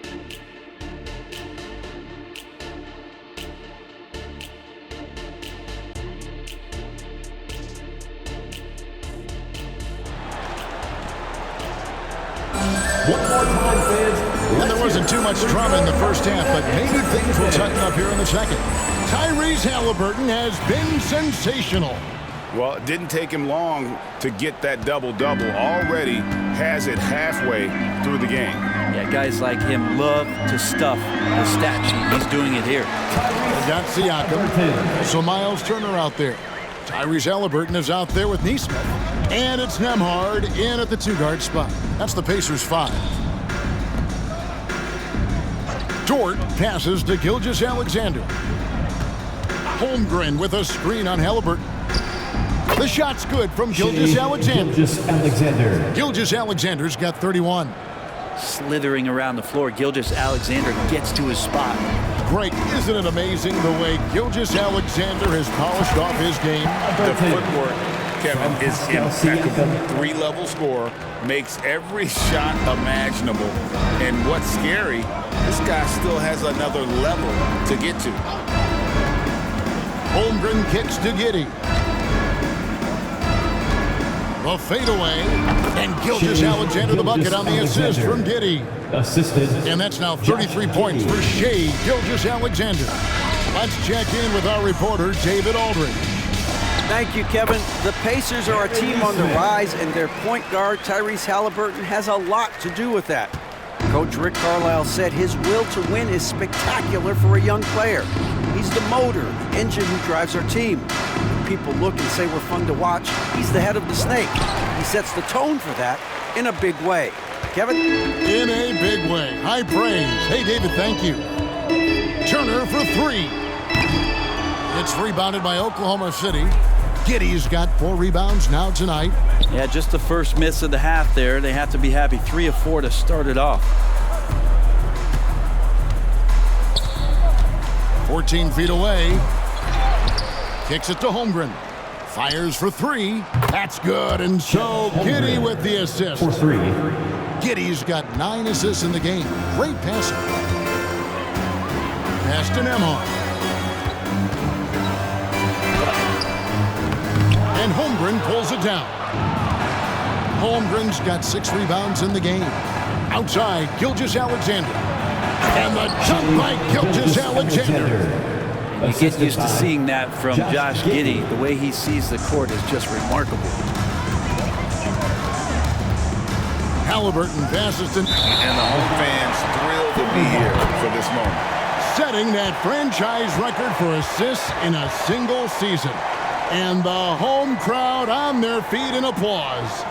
Well, there wasn't too much drama in the first half, but maybe things will tighten up here in the second. Tyrese Haliburton has been sensational. Well, it didn't take him long to get that double-double. Already has it halfway through the game. Yeah, guys like him love to stuff the stat sheet. He's doing it here. They got Siakam. So Miles Turner out there. Tyrese Haliburton is out there with Neesmith. And it's Nembhard in at the 2-guard spot. That's the Pacers' 5. Dort passes to Gilgeous-Alexander. Holmgren with a screen on Haliburton. The shot's good from Gilgeous-Alexander. Gilgeous-Alexander's got 31. Slithering around the floor, Gilgeous-Alexander gets to his spot. Greg, isn't it amazing the way Gilgeous-Alexander has polished off his game? The footwork, Kevin, is impeccable. 3-level scorer, makes every shot imaginable. And what's scary, this guy still has another level to get to. Holmgren kicks to Giddey. The fadeaway, and Gilgeous-Alexander the bucket on the assist from Giddey. And that's now 33 points for Shai Gilgeous-Alexander. Let's check in with our reporter, David Aldridge. Thank you, Kevin. The Pacers are a team on the rise, and their point guard, Tyrese Haliburton, has a lot to do with that. Coach Rick Carlisle said his will to win is spectacular for a young player. He's the motor, engine who drives our team. When people look and say we're fun to watch, he's the head of the snake. He sets the tone for that in a big way. Kevin? In a big way. High praise. Hey, David, thank you. Turner for 3. It's rebounded by Oklahoma City. Giddey's got 4 rebounds now tonight. Yeah, just the first miss of the half there. They have to be happy. 3 of 4 to start it off. 14 feet away. Kicks it to Holmgren. Fires for 3. That's good. And so Giddey with the assist. For 3. Giddey's got 9 assists in the game. Great passer. Pass to Nembhard. And Holmgren pulls it down. Holmgren's got 6 rebounds in the game. Outside, Gilgeous-Alexander. And the jump by Gilgeous-Alexander. You get used to seeing that from Josh Giddey. The way he sees the court is just remarkable. Haliburton passes to... And the home fans thrilled to be here for this moment. Setting that franchise record for assists in a single season. And the home crowd on their feet in applause.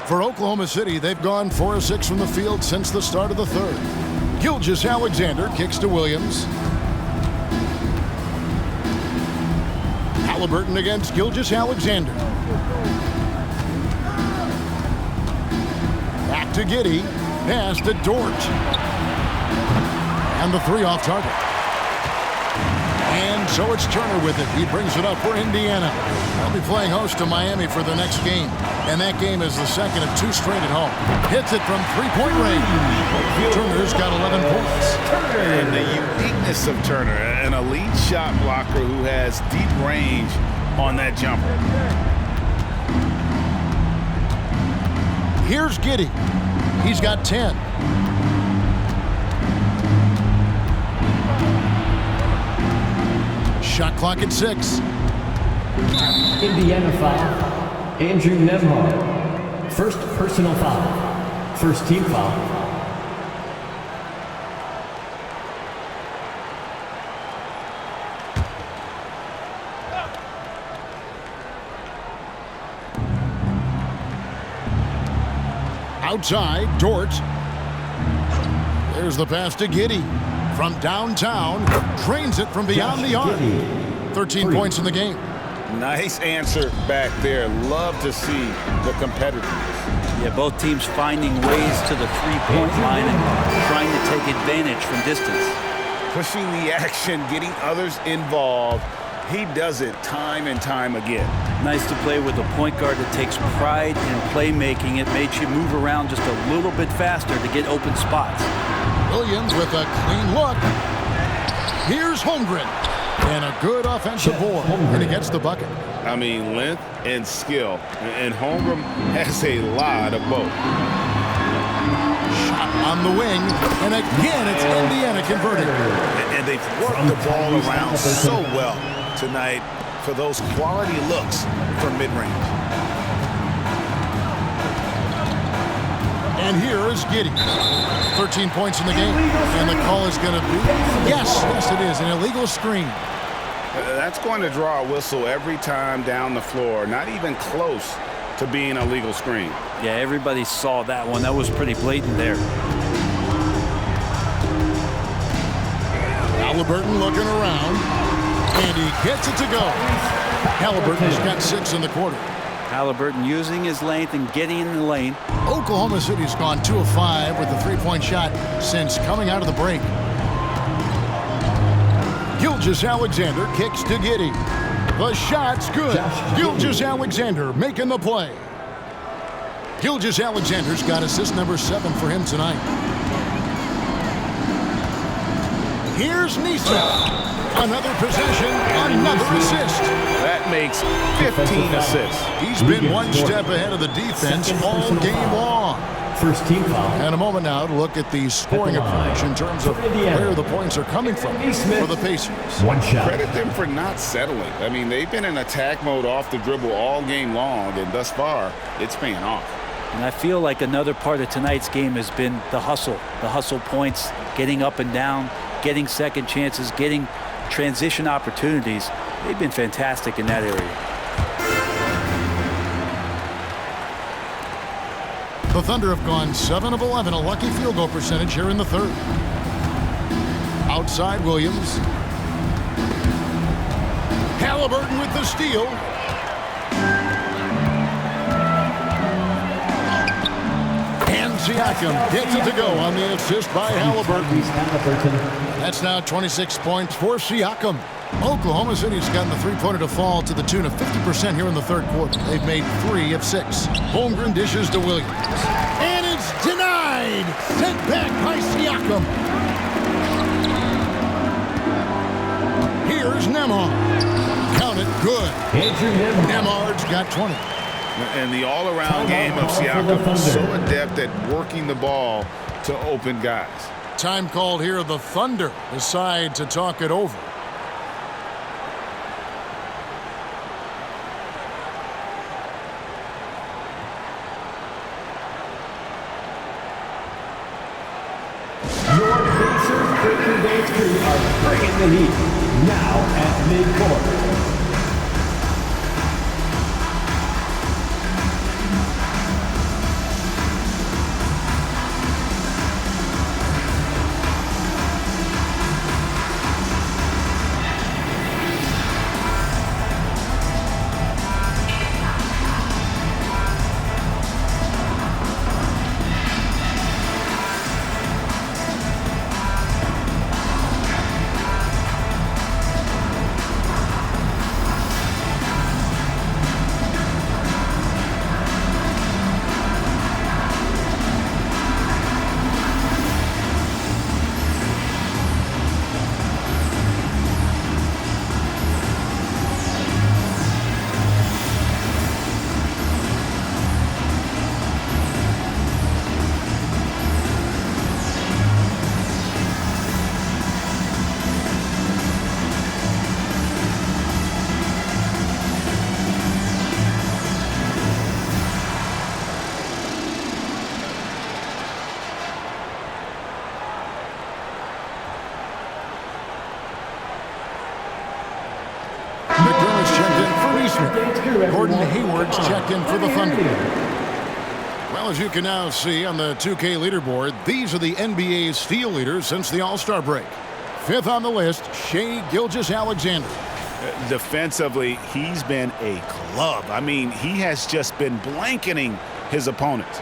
For Oklahoma City, they've gone 4 of 6 from the field since the start of the third. Gilgeous-Alexander kicks to Williams. Haliburton against Gilgeous-Alexander. Back to Giddey. Pass to Dort. And the 3 off target. And so it's Turner with it. He brings it up for Indiana. They'll be playing host to Miami for their next game. And that game is the second of 2 straight at home. Hits it from 3-point range. Turner's got 11 points. And the uniqueness of Turner, an elite shot blocker who has deep range on that jumper. Here's Giddey. He's got 10. Shot clock at 6. Indiana foul. Andrew Nembhard. First personal foul. First team foul. Outside, Dort. There's the pass to Giddey. From downtown, drains it from beyond the arc. 13 points in the game. Nice answer back there. Love to see the competitors. Yeah, both teams finding ways to the 3-point line and trying to take advantage from distance. Pushing the action, getting others involved. He does it time and time again. Nice to play with a point guard that takes pride in playmaking. It makes you move around just a little bit faster to get open spots. Williams with a clean look. Here's Holmgren. And a good offensive board. And he gets the bucket. I mean, length and skill. And Holmgren has a lot of both. Shot on the wing. And again, it's Indiana converting. And they've worked the ball around so well tonight for those quality looks from mid-range. And here is Giddey. 13 points in the game. And the call is going to be, yes, it is, an illegal screen. That's going to draw a whistle every time down the floor. Not even close to being a legal screen. Yeah, everybody saw that one. That was pretty blatant there. Haliburton looking around. And he gets it to go. Haliburton's got 6 in the quarter. Haliburton using his length and getting in the lane. Oklahoma City's gone 2 of 5 with the 3-point shot since coming out of the break. Gilgeous-Alexander kicks to Giddey. The shot's good. Gilgeous-Alexander making the play. Gilgeous-Alexander's got assist number 7 for him tonight. Here's Nisa. Another possession, another assist. That makes 15 assists. He's been one step ahead of the defense all game long. First team foul. And a moment now to look at the scoring approach in terms of where the points are coming from for the Pacers. One shot. Credit them for not settling. I mean, they've been in attack mode off the dribble all game long, and thus far, it's paying off. And I feel like another part of tonight's game has been the hustle points, getting up and down, getting second chances, getting transition opportunities. They've been fantastic in that area. The Thunder have gone 7 of 11, a lucky field goal percentage here in the third. Outside Williams. Haliburton with the steal. And Siakam gets it to go on the assist by Haliburton. That's now 26 points for Siakam. Oklahoma City's gotten the three-pointer to fall to the tune of 50% here in the third quarter. They've made 3 of 6. Holmgren dishes to Williams. And it's denied! Sent back by Siakam. Here's Nembhard. Count it, good. Nembhard's got 20. And the all-around game of Siakam is so adept at working the ball to open guys. Time called here. The Thunder decide to talk it over. Bringing the heat now at midcourt. Gordon Hayward's checked in for the Thunder. Well, as you can now see on the 2K leaderboard, these are the NBA steal leaders since the All-Star break. 5th on the list, Shai Gilgeous-Alexander. Defensively, he's been a club. I mean, he has just been blanketing his opponents.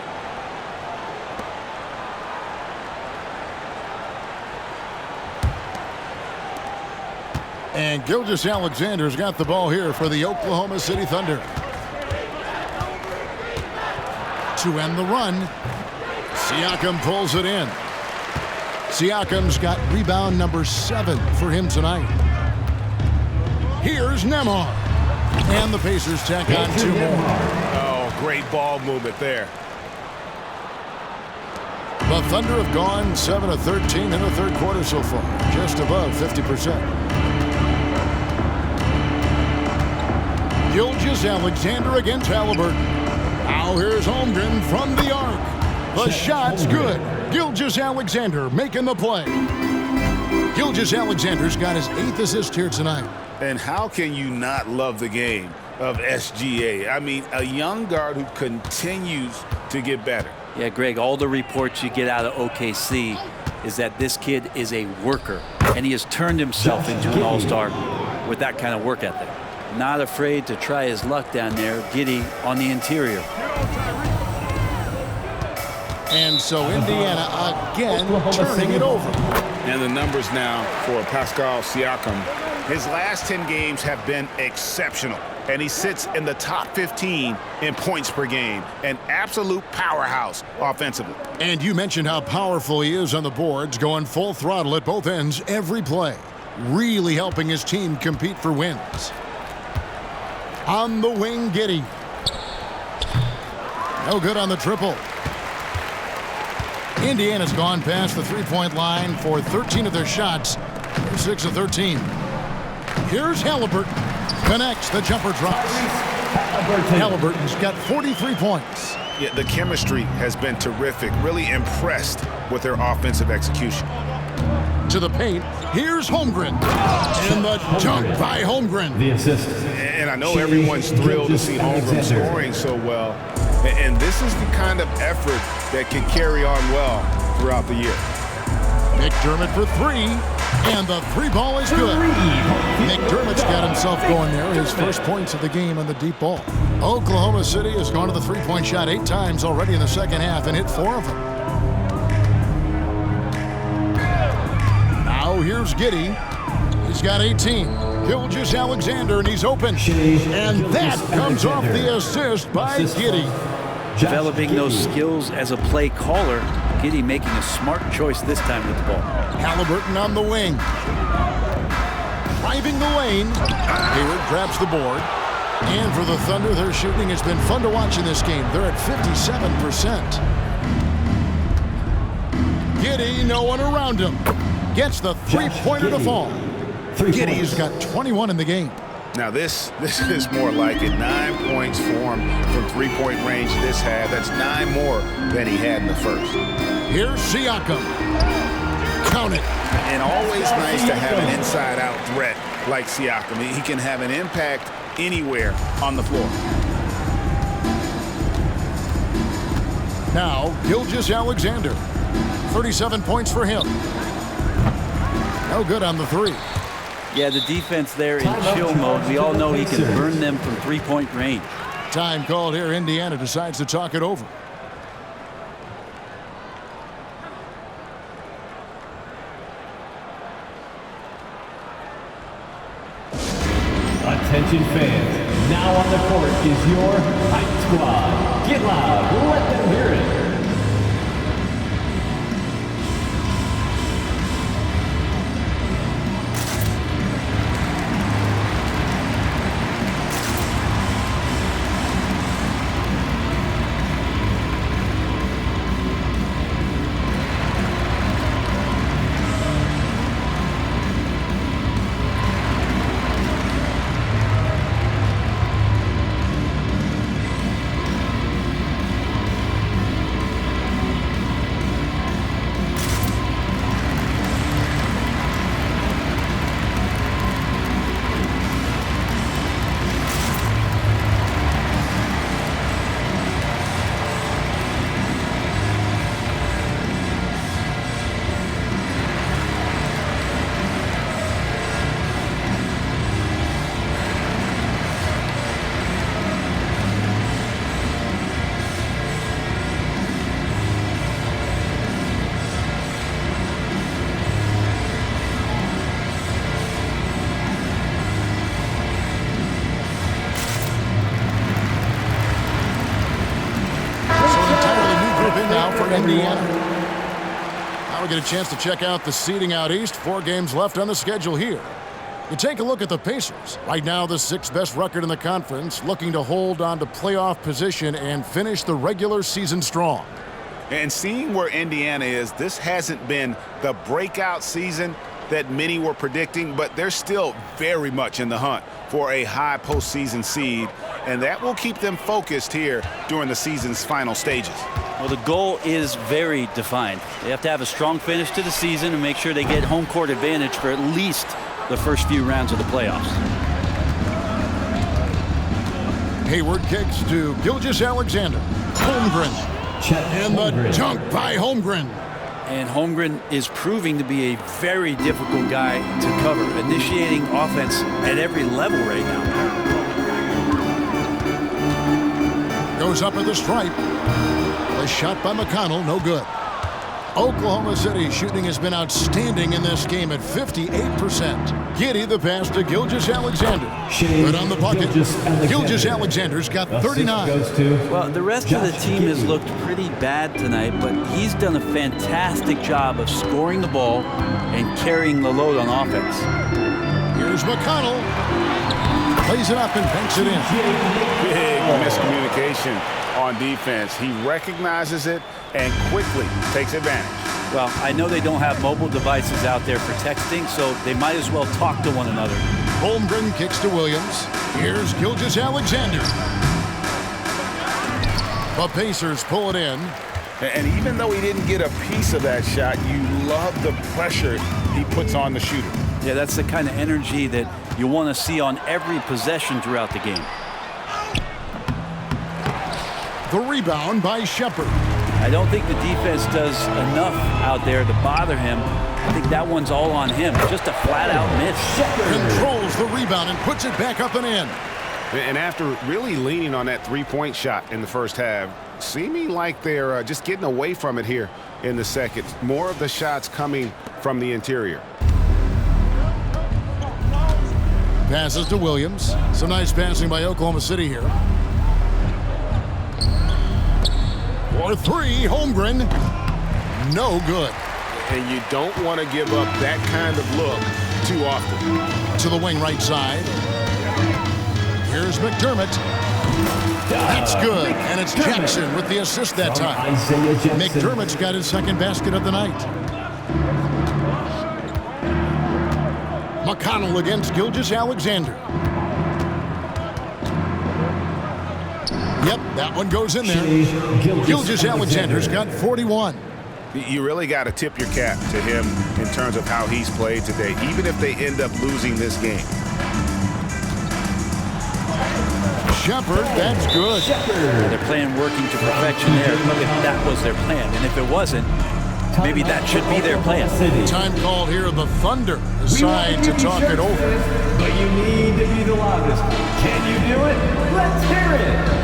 And Gilgeous-Alexander's got the ball here for the Oklahoma City Thunder. To end the run, Siakam pulls it in. Siakam's got rebound number 7 for him tonight. Here's Nembhard. And the Pacers tack on 2 more. Oh, great ball movement there. The Thunder have gone 7 of 13 in the third quarter so far, just above 50%. Gilgeous-Alexander against Haliburton. Now here's Holmgren from the arc. The shot's good. Gilgeous-Alexander making the play. Gilgeous-Alexander's got his 8th assist here tonight. And how can you not love the game of SGA? I mean, a young guard who continues to get better. Yeah, Greg, all the reports you get out of OKC is that this kid is a worker, and he has turned himself into an all-star with that kind of work ethic. Not afraid to try his luck down there. Giddey on the interior. And so Indiana again turning it over. And the numbers now for Pascal Siakam. His last 10 games have been exceptional, and he sits in the top 15 in points per game. An absolute powerhouse offensively. And you mentioned how powerful he is on the boards, going full throttle at both ends every play. Really helping his team compete for wins. On the wing, Giddey. No good on the triple. Indiana's gone past the three-point line for 13 of their shots. They're 6 of 13. Here's Haliburton. Connects, the jumper drops. Haliburton's got 43 points. Yeah, the chemistry has been terrific. Really impressed with their offensive execution. To the paint. Here's Holmgren. And the dunk by Holmgren. The assist. And I know everyone's thrilled to see Holmgren scoring so well. And this is the kind of effort that can carry on well throughout the year. McDermott for three. And the three ball is good. McDermott's got himself going there. His first points of the game on the deep ball. Oklahoma City has gone to the three-point shot 8 times already in the second half and hit 4 of them. Now here's Giddey. He's got 18. Gilgeous-Alexander, and he's open. And that comes off the assist by Giddey. Developing those skills as a play caller. Giddey making a smart choice this time with the ball. Haliburton on the wing. Driving the lane. Hayward grabs the board. And for the Thunder, their shooting has been fun to watch in this game. They're at 57%. Giddey, no one around him. Gets the three-pointer to fall. Giddey's got 21 in the game. Now this is more like it. 9 points for him from three-point range this half. That's 9 more than he had in the first. Here's Siakam. Count it. And always nice to have an inside-out threat like Siakam. He can have an impact anywhere on the floor. Now, Gilgeous-Alexander. 37 points for him. No good on the three. Yeah, the defense there in chill mode. We all know he can burn them from three-point range. Time called here. Indiana decides to talk it over. Attention fans, now on the court is your Hype Squad. Get loud, let them hear it. Indiana. Now we get a chance to check out the seeding out east. 4 games left on the schedule here. You take a look at the Pacers. Right now, the 6th best record in the conference, looking to hold on to playoff position and finish the regular season strong. And seeing where Indiana is, this hasn't been the breakout season that many were predicting, but they're still very much in the hunt for a high postseason seed, and that will keep them focused here during the season's final stages. Well, the goal is very defined. They have to have a strong finish to the season and make sure they get home court advantage for at least the first few rounds of the playoffs. Hayward kicks to Gilgeous-Alexander. Holmgren. And the dunk by Holmgren. And Holmgren is proving to be a very difficult guy to cover, initiating offense at every level right now. Goes up at the stripe. A shot by McConnell, no good. Oklahoma City shooting has been outstanding in this game at 58%. Giddey the pass to Gilgeous-Alexander. Good on the bucket. Gilgeous-Alexander's got 39. Well, the rest of the team has looked pretty bad tonight, but he's done a fantastic job of scoring the ball and carrying the load on offense. Here's McConnell. Plays it up and banks it in. Big miscommunication on defense. He recognizes it and quickly takes advantage. Well, I know they don't have mobile devices out there for texting, so they might as well talk to one another. Holmgren kicks to Williams. Here's Gilgeous-Alexander. The Pacers pull it in. And even though he didn't get a piece of that shot, you love the pressure he puts on the shooter. Yeah, that's the kind of energy that you want to see on every possession throughout the game. The rebound by Shepard. I don't think the defense does enough out there to bother him. I think that one's all on him. Just a flat-out miss. Controls the rebound and puts it back up and in. And after really leaning on that three-point shot in the first half, seeming like they're just getting away from it here in the second. More of the shots coming from the interior. Passes to Williams. Some nice passing by Oklahoma City here. For three, Holmgren. No good. And you don't want to give up that kind of look too often. To the wing right side. Here's McDermott. That's good. And it's Jackson with the assist that time. McDermott's got his second basket of the night. McConnell against Gilgeous-Alexander. Yep, that one goes in there. Gilgeous-Alexander's got 41. You really got to tip your cap to him in terms of how he's played today, even if they end up losing this game. Shepard, that's good. They're playing working to perfection there. If that was their plan, and if it wasn't, maybe that should be their plan. Time called here. The Thunder decide to talk it over. But you need to be the loudest. Can you do it? Let's hear it.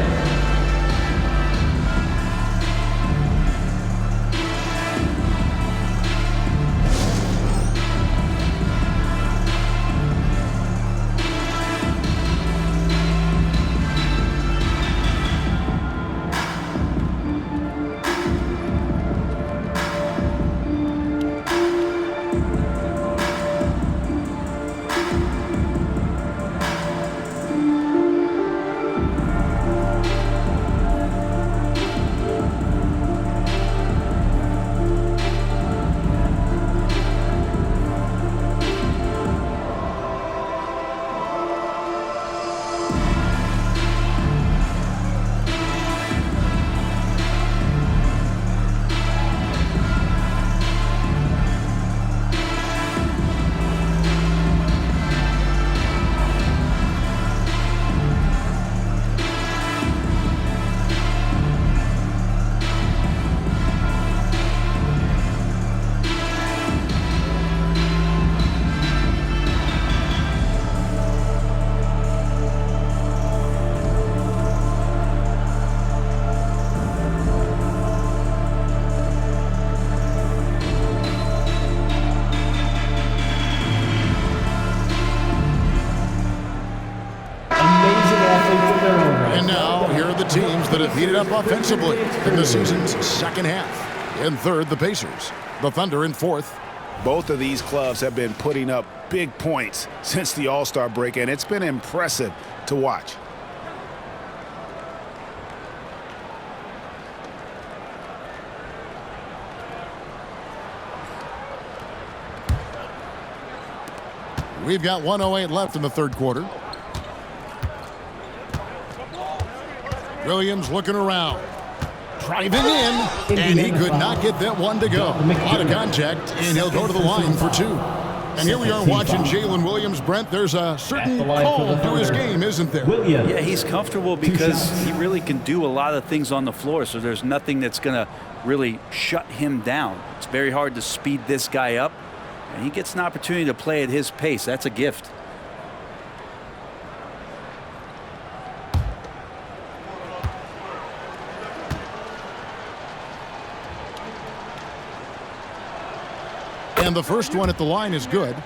Teams that have heated up offensively in the season's second half. In third, the Pacers. The Thunder in fourth. Both of these clubs have been putting up big points since the All-Star break, and it's been impressive to watch. We've got 1:08 left in the third quarter. Williams looking around, driving in, and he could not get that one to go. A lot of contact, and he'll go to the line for two. And here we are watching Jalen Williams. Brent, there's a certain calm to his game, isn't there? Yeah, he's comfortable because he really can do a lot of things on the floor, so there's nothing that's going to really shut him down. It's very hard to speed this guy up, and he gets an opportunity to play at his pace. That's a gift. And the first one at the line is good.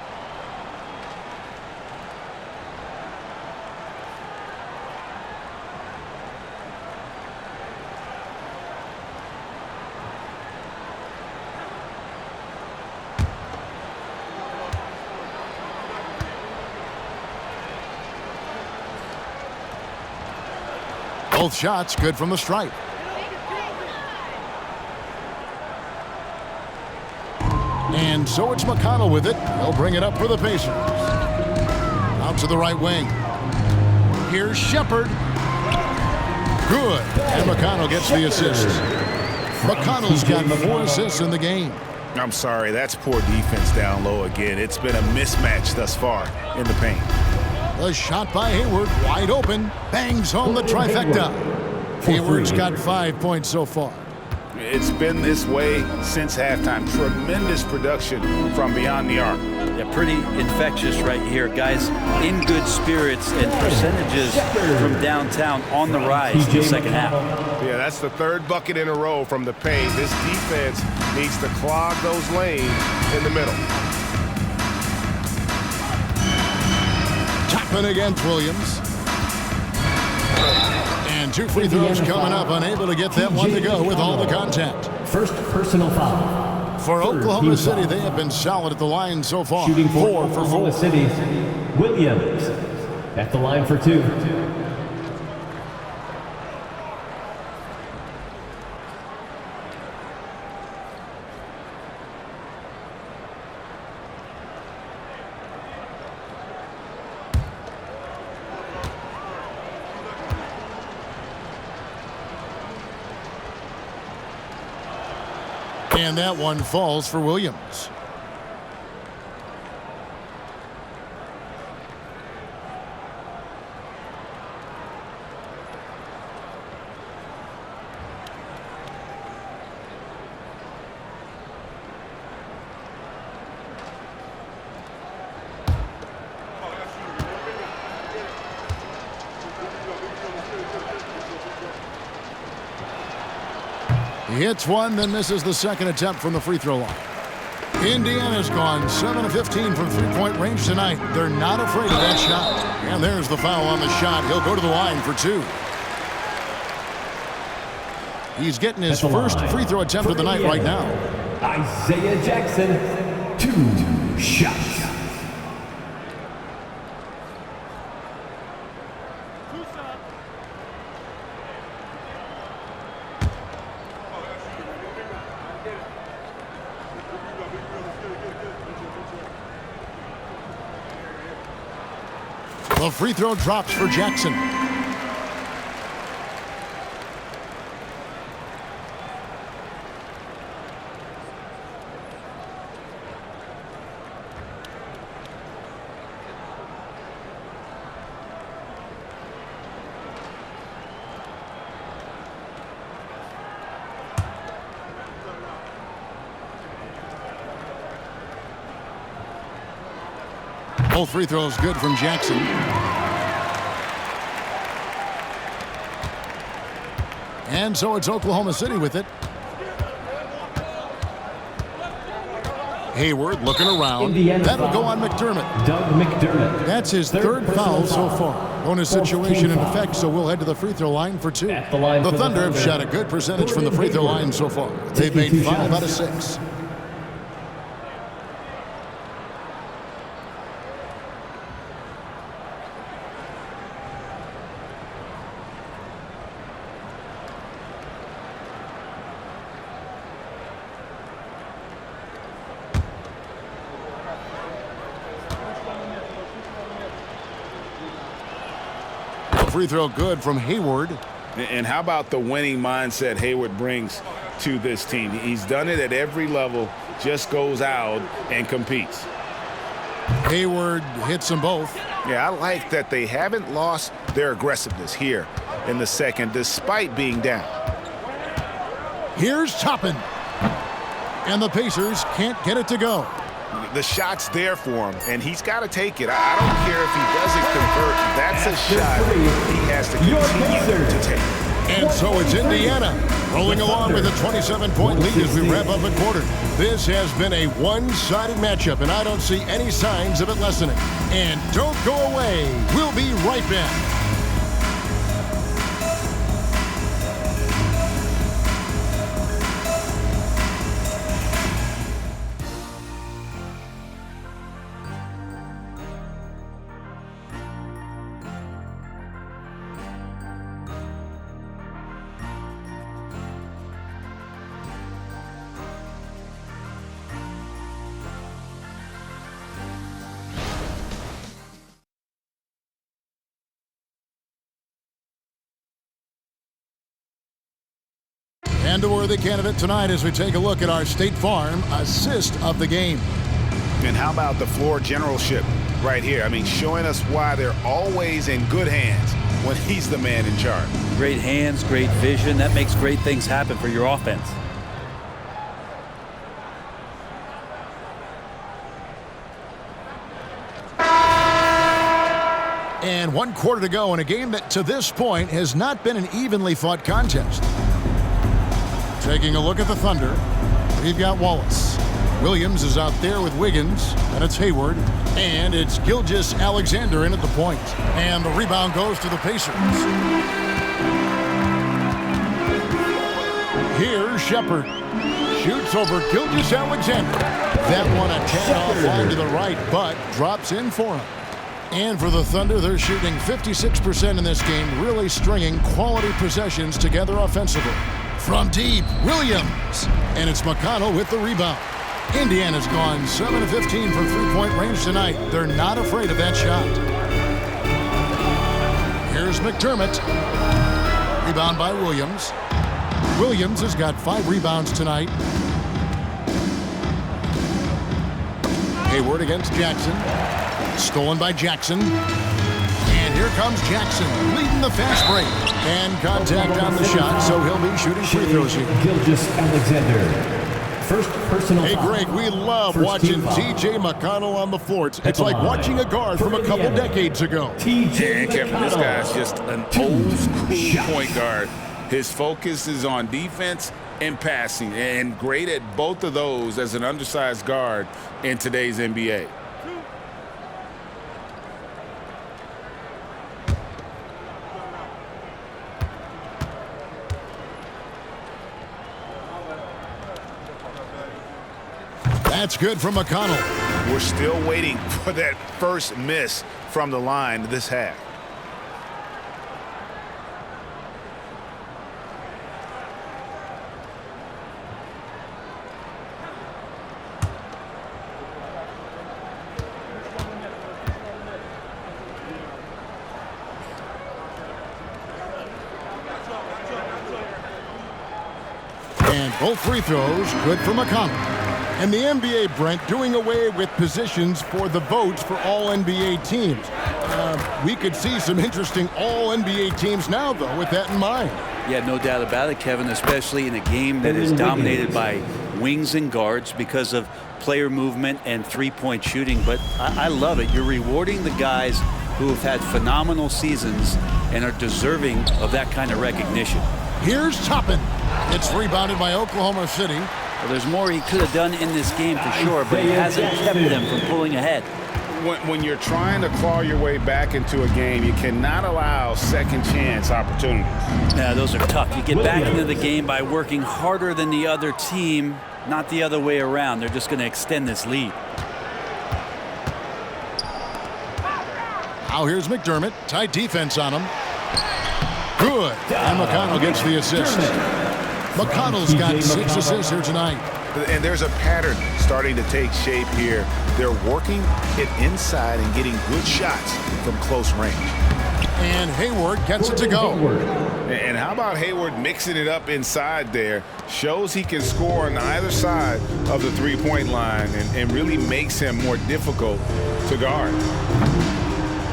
Both shots good from the stripe. And so it's McConnell with it. He'll bring it up for the Pacers. Out to the right wing. Here's Shepard. Good. And McConnell gets the assist. McConnell's got 4 assists in the game. I'm sorry, that's poor defense down low again. It's been a mismatch thus far in the paint. The shot by Hayward, wide open, bangs home the trifecta. Hayward's got 5 points so far. It's been this way since halftime. Tremendous production from beyond the arc. Yeah, pretty infectious right here. Guys in good spirits and percentages from downtown on the rise in the second half. Yeah, that's the 3rd bucket in a row from the paint. This defense needs to clog those lanes in the middle. Chapman against Williams. And 2 free throws coming up, unable to get that one to go with all the contact. First personal foul. For Oklahoma City, they have been solid at the line so far. Shooting 4 for 4. Oklahoma City, Williams at the line for 2. And that one falls for Williams. He hits one, then misses the second attempt from the free throw line. Indiana's gone 7 of 15 from three-point range tonight. They're not afraid of that shot. And there's the foul on the shot. He'll go to the line for 2. He's getting his first free throw attempt of the night right now. Isaiah Jackson, 2 shots. The free throw drops for Jackson. Both free throws good from Jackson. And so it's Oklahoma City with it. Hayward looking around. That'll go on McDermott. Doug McDermott. That's his third foul so far. Bonus situation in effect, so we'll head to the free throw line for 2. The Thunder have shot a good percentage from the free throw line so far. They've made 5 out of 6. Free throw good from Hayward. And how about the winning mindset Hayward brings to this team? He's done it at every level, just goes out and competes. Hayward hits them both. Yeah, I like that they haven't lost their aggressiveness here in the second, despite being down. Here's Toppin. And the Pacers can't get it to go. The shot's there for him, and he's got to take it. I don't care if he doesn't convert. That's a shot he has to continue to take. And so it's Indiana rolling along with a 27-point lead as we wrap up a quarter. This has been a one-sided matchup, and I don't see any signs of it lessening. And don't go away. We'll be right back. And a worthy candidate tonight as we take a look at our State Farm assist of the game. And how about the floor generalship right here? I mean, showing us why they're always in good hands when he's the man in charge. Great hands, great vision. That makes great things happen for your offense. And 1 quarter to go in a game that to this point has not been an evenly fought contest. Taking a look at the Thunder, we've got Wallace. Williams is out there with Wiggins, and it's Hayward, and it's Gilgeous-Alexander in at the point. And the rebound goes to the Pacers. Here's Shepherd. Shoots over Gilgeous-Alexander. That one a tad offline to the right, but drops in for him. And for the Thunder, they're shooting 56% in this game, really stringing quality possessions together offensively. From deep, Williams. And it's McConnell with the rebound. Indiana's gone 7 of 15 from three-point range tonight. They're not afraid of that shot. Here's McDermott. Rebound by Williams. Williams has got 5 rebounds tonight. Hayward against Jackson. Stolen by Jackson. And here comes Jackson leading the fast break. And contact on the shot, so he'll be shooting free throws here. Gilgeous-Alexander. First personal Hey, foul. Greg, we love watching T.J. McConnell on the floor. It's like watching a guard from a couple decades ago. And Kevin, this guy's just an old school point guard. His focus is on defense and passing, and great at both of those as an undersized guard in today's NBA. That's good from McConnell. We're still waiting for that first miss from the line this half. And both free throws good for McConnell. And the NBA, Brent, doing away with positions for the votes for all NBA teams. We could see some interesting all NBA teams now, though, with that in mind. Yeah, no doubt about it, Kevin, especially in a game that is dominated by wings and guards because of player movement and three-point shooting. But I love it. You're rewarding the guys who have had phenomenal seasons and are deserving of that kind of recognition. Here's Toppin. It's rebounded by Oklahoma City. Well, there's more he could have done in this game for sure, but he hasn't kept them from pulling ahead. When you're trying to claw your way back into a game, you cannot allow second chance opportunities. Yeah, those are tough. You get back into the game by working harder than the other team, not the other way around. They're just going to extend this lead. Now here's McDermott. Tight defense on him. Good. And McConnell gets the assist. McConnell's got 6 assists here tonight. And there's a pattern starting to take shape here. They're working it inside and getting good shots from close range. And Hayward gets it to go. And how about Hayward mixing it up inside there? Shows he can score on either side of the three-point line and really makes him more difficult to guard.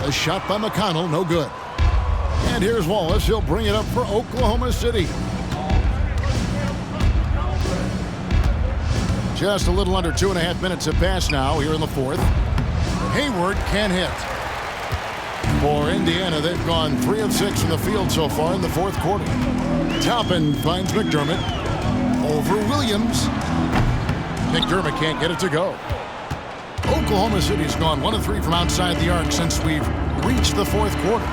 A shot by McConnell, no good. And here's Wallace. He'll bring it up for Oklahoma City. Just a little under 2.5 minutes have passed now here in the fourth. Hayward can hit. For Indiana, they've gone 3 of 6 from the field so far in the fourth quarter. Toppin finds McDermott. Over Williams. McDermott can't get it to go. Oklahoma City's gone 1 of 3 from outside the arc since we've reached the fourth quarter.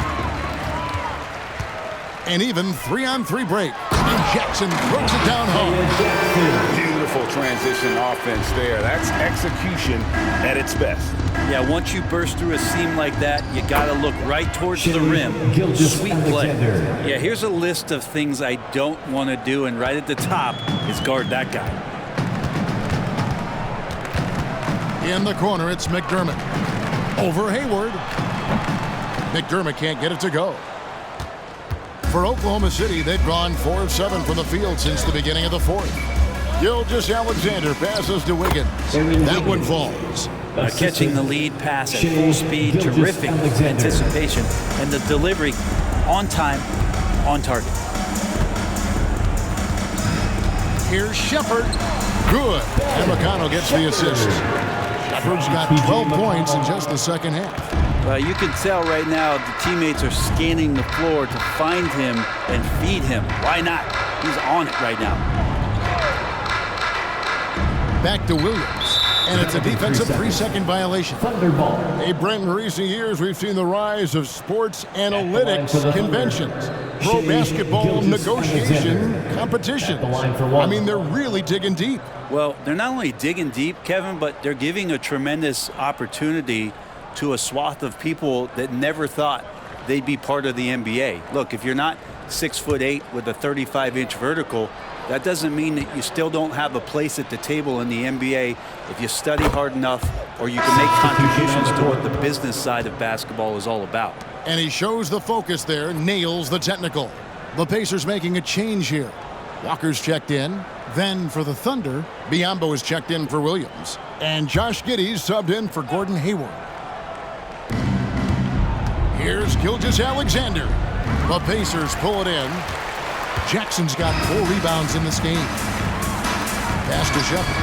And even 3-on-3 break. And Jackson throws it down hard. Beautiful transition offense there. That's execution at its best. Yeah, once you burst through a seam like that, you got to look right towards the rim. Sweet play. Yeah, here's a list of things I don't want to do, and right at the top is guard that guy. In the corner, it's McDermott. Over Hayward. McDermott can't get it to go. For Oklahoma City, they've gone 4 of 7 from the field since the beginning of the fourth. Gilgeous-Alexander passes to Wiggins. That one falls. Catching the lead pass at full speed, terrific anticipation, and the delivery on time, on target. Here's Shepard. Good. And McConnell gets the assist. Shepard's got 12 points in just the second half. Well, you can tell right now the teammates are scanning the floor to find him and feed him. Why not? He's on it right now. Back to Williams. And it's a defensive 3-second violation. Hey, Brent, in recent years, we've seen the rise of sports analytics conventions, pro basketball negotiation competitions. I mean, they're really digging deep. Well, they're not only digging deep, Kevin, but they're giving a tremendous opportunity to a swath of people that never thought they'd be part of the NBA. Look, if you're not 6'8" with a 35-inch vertical, that doesn't mean that you still don't have a place at the table in the NBA if you study hard enough, or you can make contributions to what the business side of basketball is all about. And he shows the focus there, nails the technical. The Pacers making a change here. Walker's checked in. Then for the Thunder, Biyombo is checked in for Williams. And Josh Giddey's subbed in for Gordon Hayward. Here's Gilgeous-Alexander. The Pacers pull it in. Jackson's got 4 rebounds in this game. Pass to Shepard.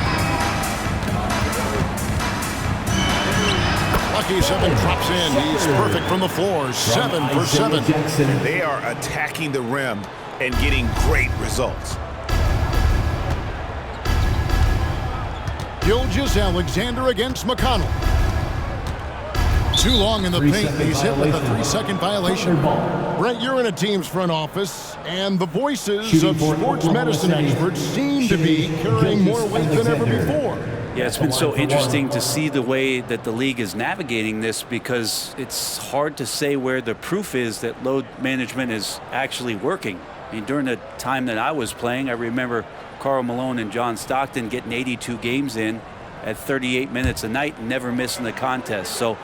Lucky 7 drops in. He's perfect from the floor. 7 for 7. They are attacking the rim and getting great results. Gilgeous-Alexander against McConnell. Too long in the paint. He's hit with a 3-second violation. Brent, you're in a team's front office, and the voices of sports medicine experts seem to be carrying more weight than ever before. Yeah, it's been so interesting to see the way that the league is navigating this, because it's hard to say where the proof is that load management is actually working. I mean, during the time that I was playing, I remember Karl Malone and John Stockton getting 82 games in at 38 minutes a night and never missing the contest. So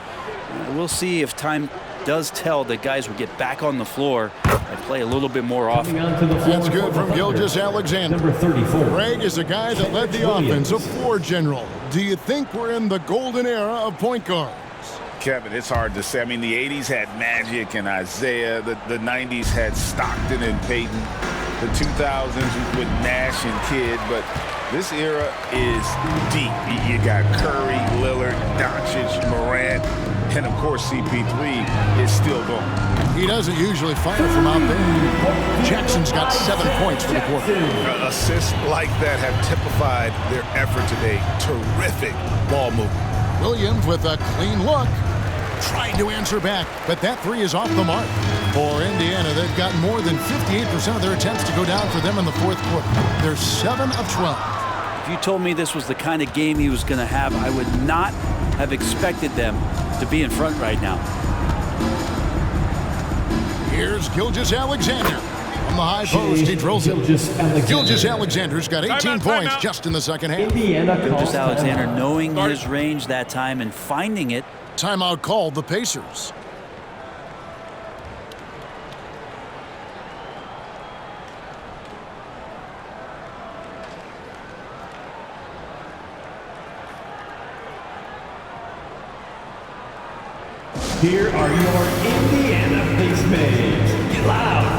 we'll see if time does tell that guys will get back on the floor and play a little bit more often. That's good from Gilgeous-Alexander. Number 34. Greg is a guy that led the offense, a floor general. Do you think we're in the golden era of point guards? Kevin, it's hard to say. I mean, the 80s had Magic and Isaiah. The 90s had Stockton and Peyton. The 2000s with Nash and Kidd. But this era is deep. You got Curry, Lillard, Doncic, Morant, and of course CP3 is still going. He doesn't usually fire from out there. Jackson's got 7 points for the quarter. Assists like that have typified their effort today. Terrific ball movement. Williams with a clean look. Tried to answer back, but that 3 is off the mark. For Indiana, they've got more than 58% of their attempts to go down for them in the fourth quarter. They're 7 of 12. If you told me this was the kind of game he was going to have, I would not have expected them to be in front right now. Here's Gilgeous-Alexander. On the high post, he drills it. Gilgeous-Alexander's got 18 points just in the second half. Gilgeous-Alexander knowing his range that time and finding it. Timeout called the Pacers. Here are your Indiana Pacemates. Get loud.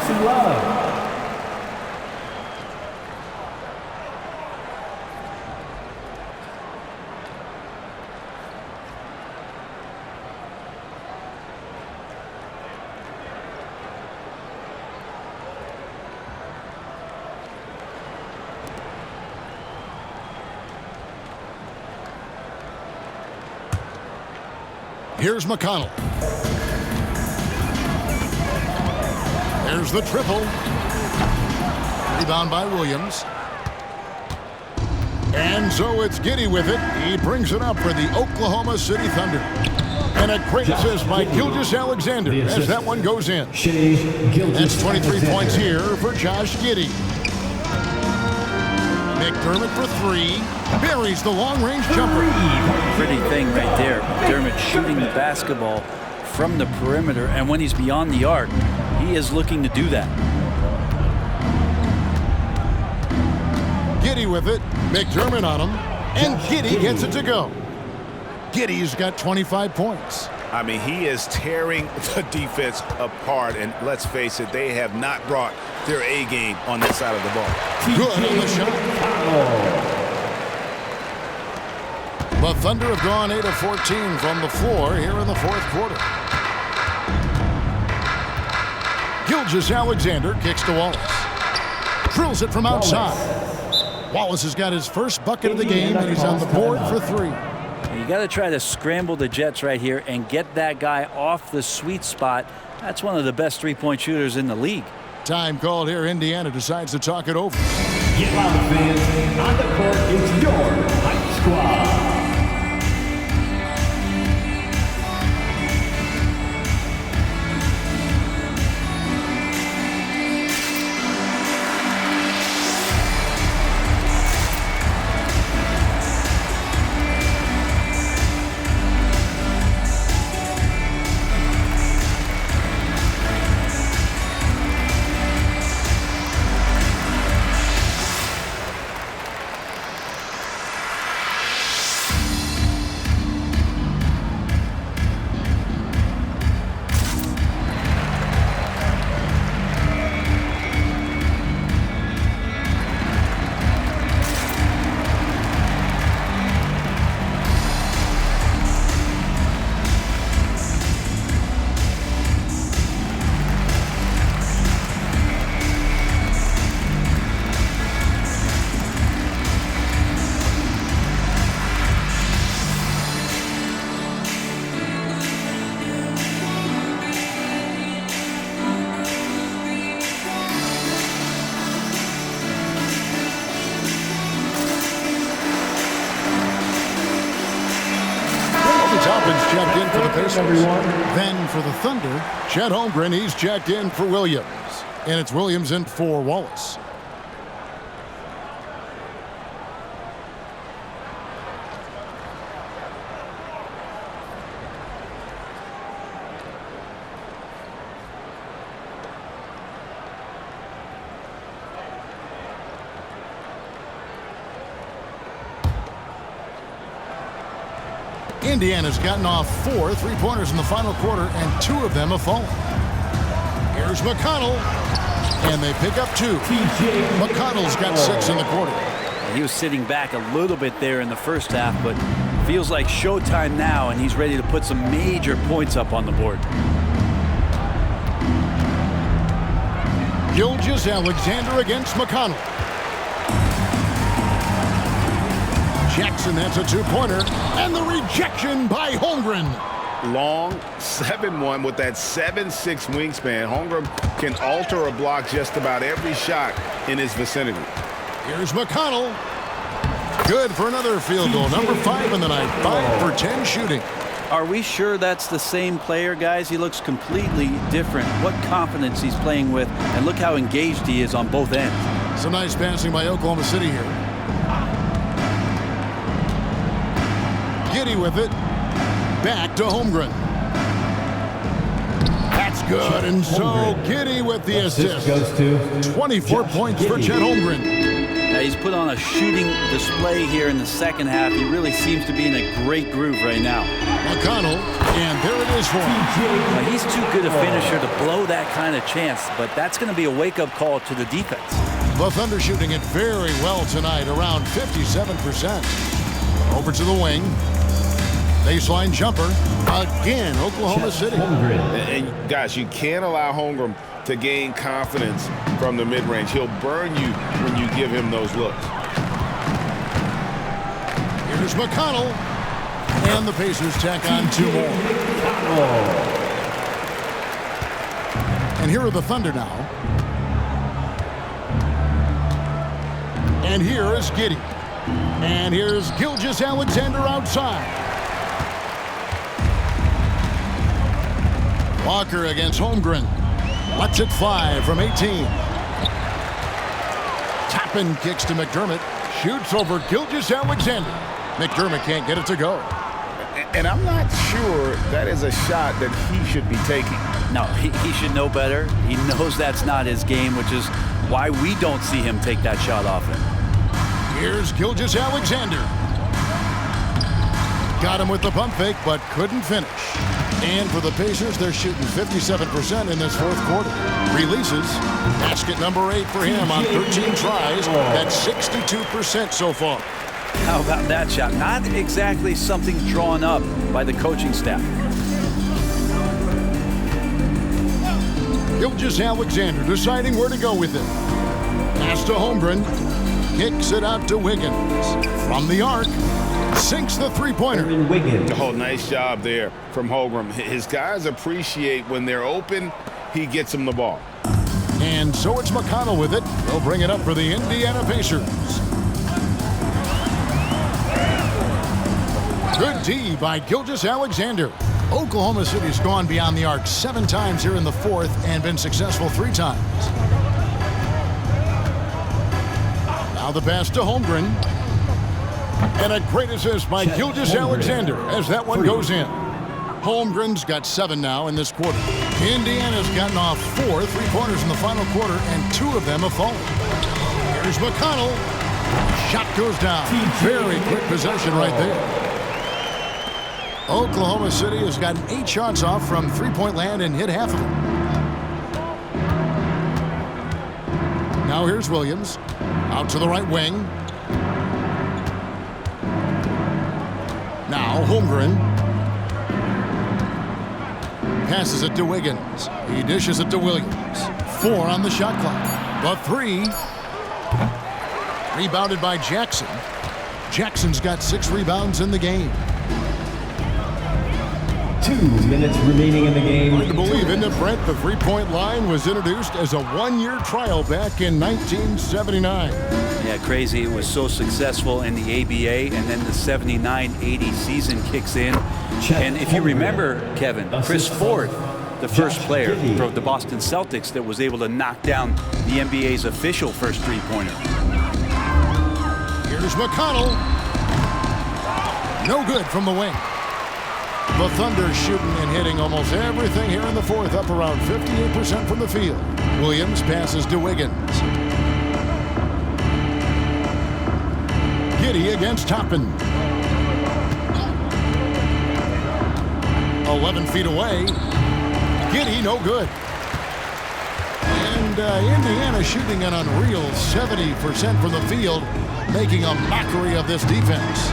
Peace and love. Here's McConnell. There's the triple. Rebound by Williams. And so it's Giddey with it. He brings it up for the Oklahoma City Thunder. And a great assist by Gilgeous-Alexander as that one goes in. That's 23 points here for Josh Giddey. McDermott for three. Buries the long-range jumper. Pretty thing right there. McDermott shooting the basketball from the perimeter, and when he's beyond the arc, he is looking to do that. Giddey with it. McDermott on him. And Giddey gets it to go. Giddey's got 25 points. I mean, he is tearing the defense apart, and let's face it, they have not brought their A game on that side of the ball. Good on the shot. The Thunder have gone 8 of 14 from the floor here in the fourth quarter. Gilgeous-Alexander kicks to Wallace. Drills it from outside. Wallace has got his first bucket of the game, and he's on the board for three. You got to try to scramble the Jets right here and get that guy off the sweet spot. That's one of the best three-point shooters in the league. Time called here. Indiana decides to talk it over. Get loud, fans. On the court, it's your Hype Squad. Checked in for the Pacers. Then for the Thunder, Chet Holmgren, he's checked in for Williams. And it's Williams in for Wallace. Indiana's gotten off 4 3-pointers in the final quarter, and 2 of them have fallen. Here's McConnell, and they pick up 2. McConnell's got 6 in the quarter. He was sitting back a little bit there in the first half, but feels like showtime now, and he's ready to put some major points up on the board. Gilgeous-Alexander against McConnell. Jackson, that's a 2-pointer, and the rejection by Holmgren. Long 7-1 with that 7'6" wingspan. Holmgren can alter a block just about every shot in his vicinity. Here's McConnell. Good for another field goal. Number 5 in the night. 5 for 10 shooting. Are we sure that's the same player, guys? He looks completely different. What confidence he's playing with, and look how engaged he is on both ends. Some nice passing by Oklahoma City here. Giddey with it. Back to Holmgren. That's good. And so Giddey with the assist. 24 points for Chet Holmgren. Now he's put on a shooting display here in the second half. He really seems to be in a great groove right now. McConnell And there it is for him. Now, he's too good a finisher to blow that kind of chance, but that's going to be a wake-up call to the defense. The Thunder shooting it very well tonight, around 57%. Over to the wing. Baseline jumper. Again, Oklahoma City. And guys, you can't allow Holmgren to gain confidence from the mid-range. He'll burn you when you give him those looks. Here's McConnell. And the Pacers tack on 2 more. And here are the Thunder now. And here is Giddey. And here's Gilgeous-Alexander outside. Walker against Holmgren. Lets it fly from 18. Toppin kicks to McDermott. Shoots over Gilgeous-Alexander. McDermott can't get it to go. And I'm not sure that is a shot that he should be taking. No, he should know better. He knows that's not his game, which is why we don't see him take that shot often. Here's Gilgeous-Alexander. Got him with the pump fake, but couldn't finish. And for the Pacers, they're shooting 57% in this 4th quarter. Releases. Basket number 8 for him on 13 tries. That's 62% so far. How about that shot? Not exactly something drawn up by the coaching staff. Gilgeous-Alexander deciding where to go with it. Pass to Holmgren. Kicks it out to Wiggins. From the arc. Sinks the three-pointer. Oh, nice job there from Holmgren. His guys appreciate when they're open, he gets them the ball. And so it's McConnell with it. They'll bring it up for the Indiana Pacers. Good D by Gilgeous-Alexander. Oklahoma City's gone beyond the arc 7 times here in the 4th and been successful 3 times. Now the pass to Holmgren. And a great assist by Gilgeous-Alexander as that one goes in. Holmgren's got 7 now in this quarter. Indiana's gotten off 4 3-pointers in the final quarter, and 2 of them have fallen. Here's McConnell. Shot goes down. Very quick possession right there. Oklahoma City has gotten 8 shots off from 3-point land and hit half of them. Now here's Williams. Out to the right wing. Now Holmgren. Passes it to Wiggins. He dishes it to Williams. 4 on the shot clock. The 3. Rebounded by Jackson. Jackson's got 6 rebounds in the game. 2 minutes remaining in the game. Hard to believe, isn't it, Brent? The 3-point line was introduced as a 1-year trial back in 1979. Yeah, crazy. It was so successful in the ABA, and then the 79-80 season kicks in. And if you remember, Kevin, Chris Ford, the first player for the Boston Celtics that was able to knock down the NBA's official first 3-pointer. Here's McConnell. No good from the wing. The Thunder shooting and hitting almost everything here in the 4th, up around 58% from the field. Williams passes to Wiggins. Giddey against Toppin. 11 feet away. Giddey no good. And Indiana shooting an unreal 70% from the field, making a mockery of this defense.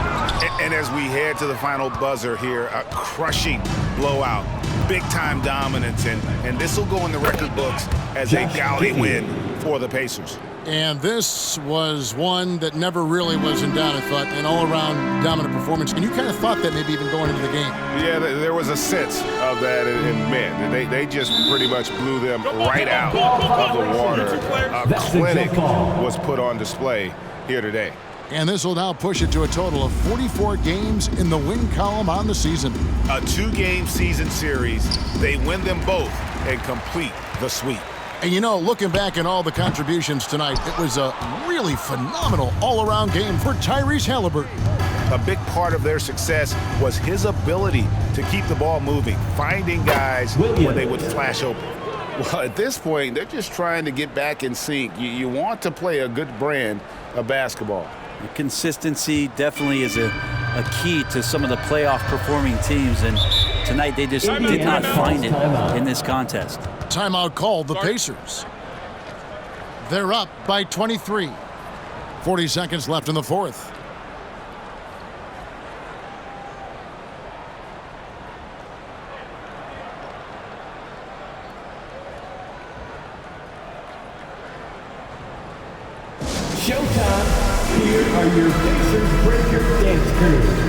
And as we head to the final buzzer here, a crushing blowout, big-time dominance, and this will go in the record books as a gaudy win for the Pacers. And this was one that never really was in doubt, I thought, an all-around dominant performance. And you kind of thought that maybe even going into the game. Yeah, there was a sense of that in men. They just pretty much blew them right out of the water. A clinic was put on display here today. And this will now push it to a total of 44 games in the win column on the season. A 2-game season series. They win them both and complete the sweep. And you know, looking back at all the contributions tonight, it was a really phenomenal all-around game for Tyrese Haliburton. A big part of their success was his ability to keep the ball moving, finding guys when they would flash open. Well, at this point, they're just trying to get back in sync. You want to play a good brand of basketball. Consistency definitely is a key to some of the playoff performing teams, and Tonight, they just did not find it in this contest. Timeout called the Pacers. They're up by 23. 40 seconds left in the fourth. Showtime. Here are your Pacers Breaker Dance Crew.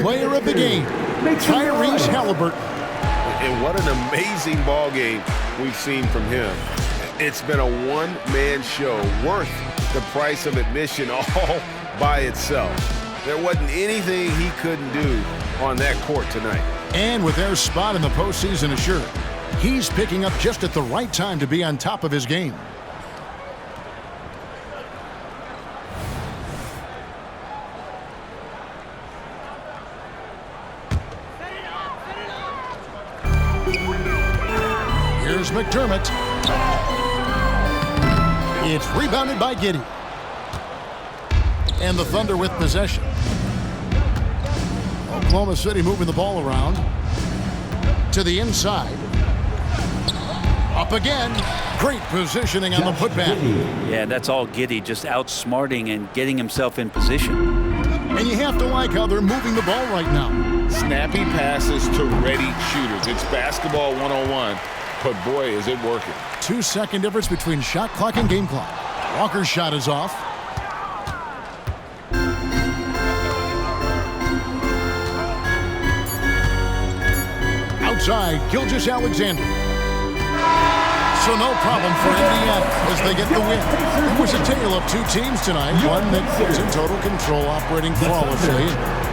Player of the game, Tyrese Haliburton. And what an amazing ball game we've seen from him. It's been a one-man show worth the price of admission all by itself. There wasn't anything he couldn't do on that court tonight. And with their spot in the postseason assured, he's picking up just at the right time to be on top of his game. Here's McDermott. It's rebounded by Giddey. And the Thunder with possession. Oklahoma City moving the ball around. To the inside. Up again. Great positioning on the putback. Yeah, that's all Giddey, just outsmarting and getting himself in position. And you have to like how they're moving the ball right now. Snappy passes to ready shooters. It's basketball 101. But boy, is it working. 2-second difference between shot clock and game clock. Walker's shot is off. Outside, Gilgeous-Alexander. So no problem for Indiana as they get the win. It was a tale of two teams tonight. One that was in total control, operating flawlessly.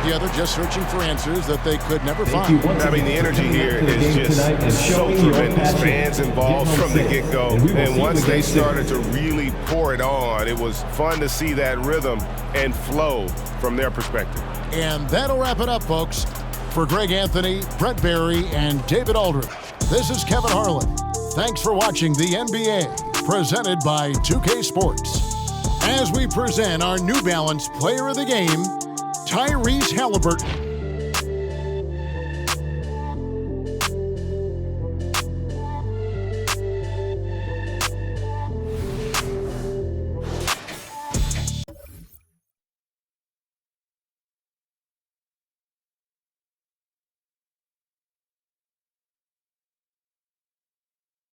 The other just searching for answers that they could never find. I mean, the energy here is just so tremendous. Fans involved from the get-go. And once they started to really pour it on, it was fun to see that rhythm and flow from their perspective. And that'll wrap it up, folks. For Greg Anthony, Brett Barry, and David Aldridge, this is Kevin Harlan. Thanks for watching the NBA, presented by 2K Sports. As we present our New Balance Player of the Game, Tyrese Haliburton.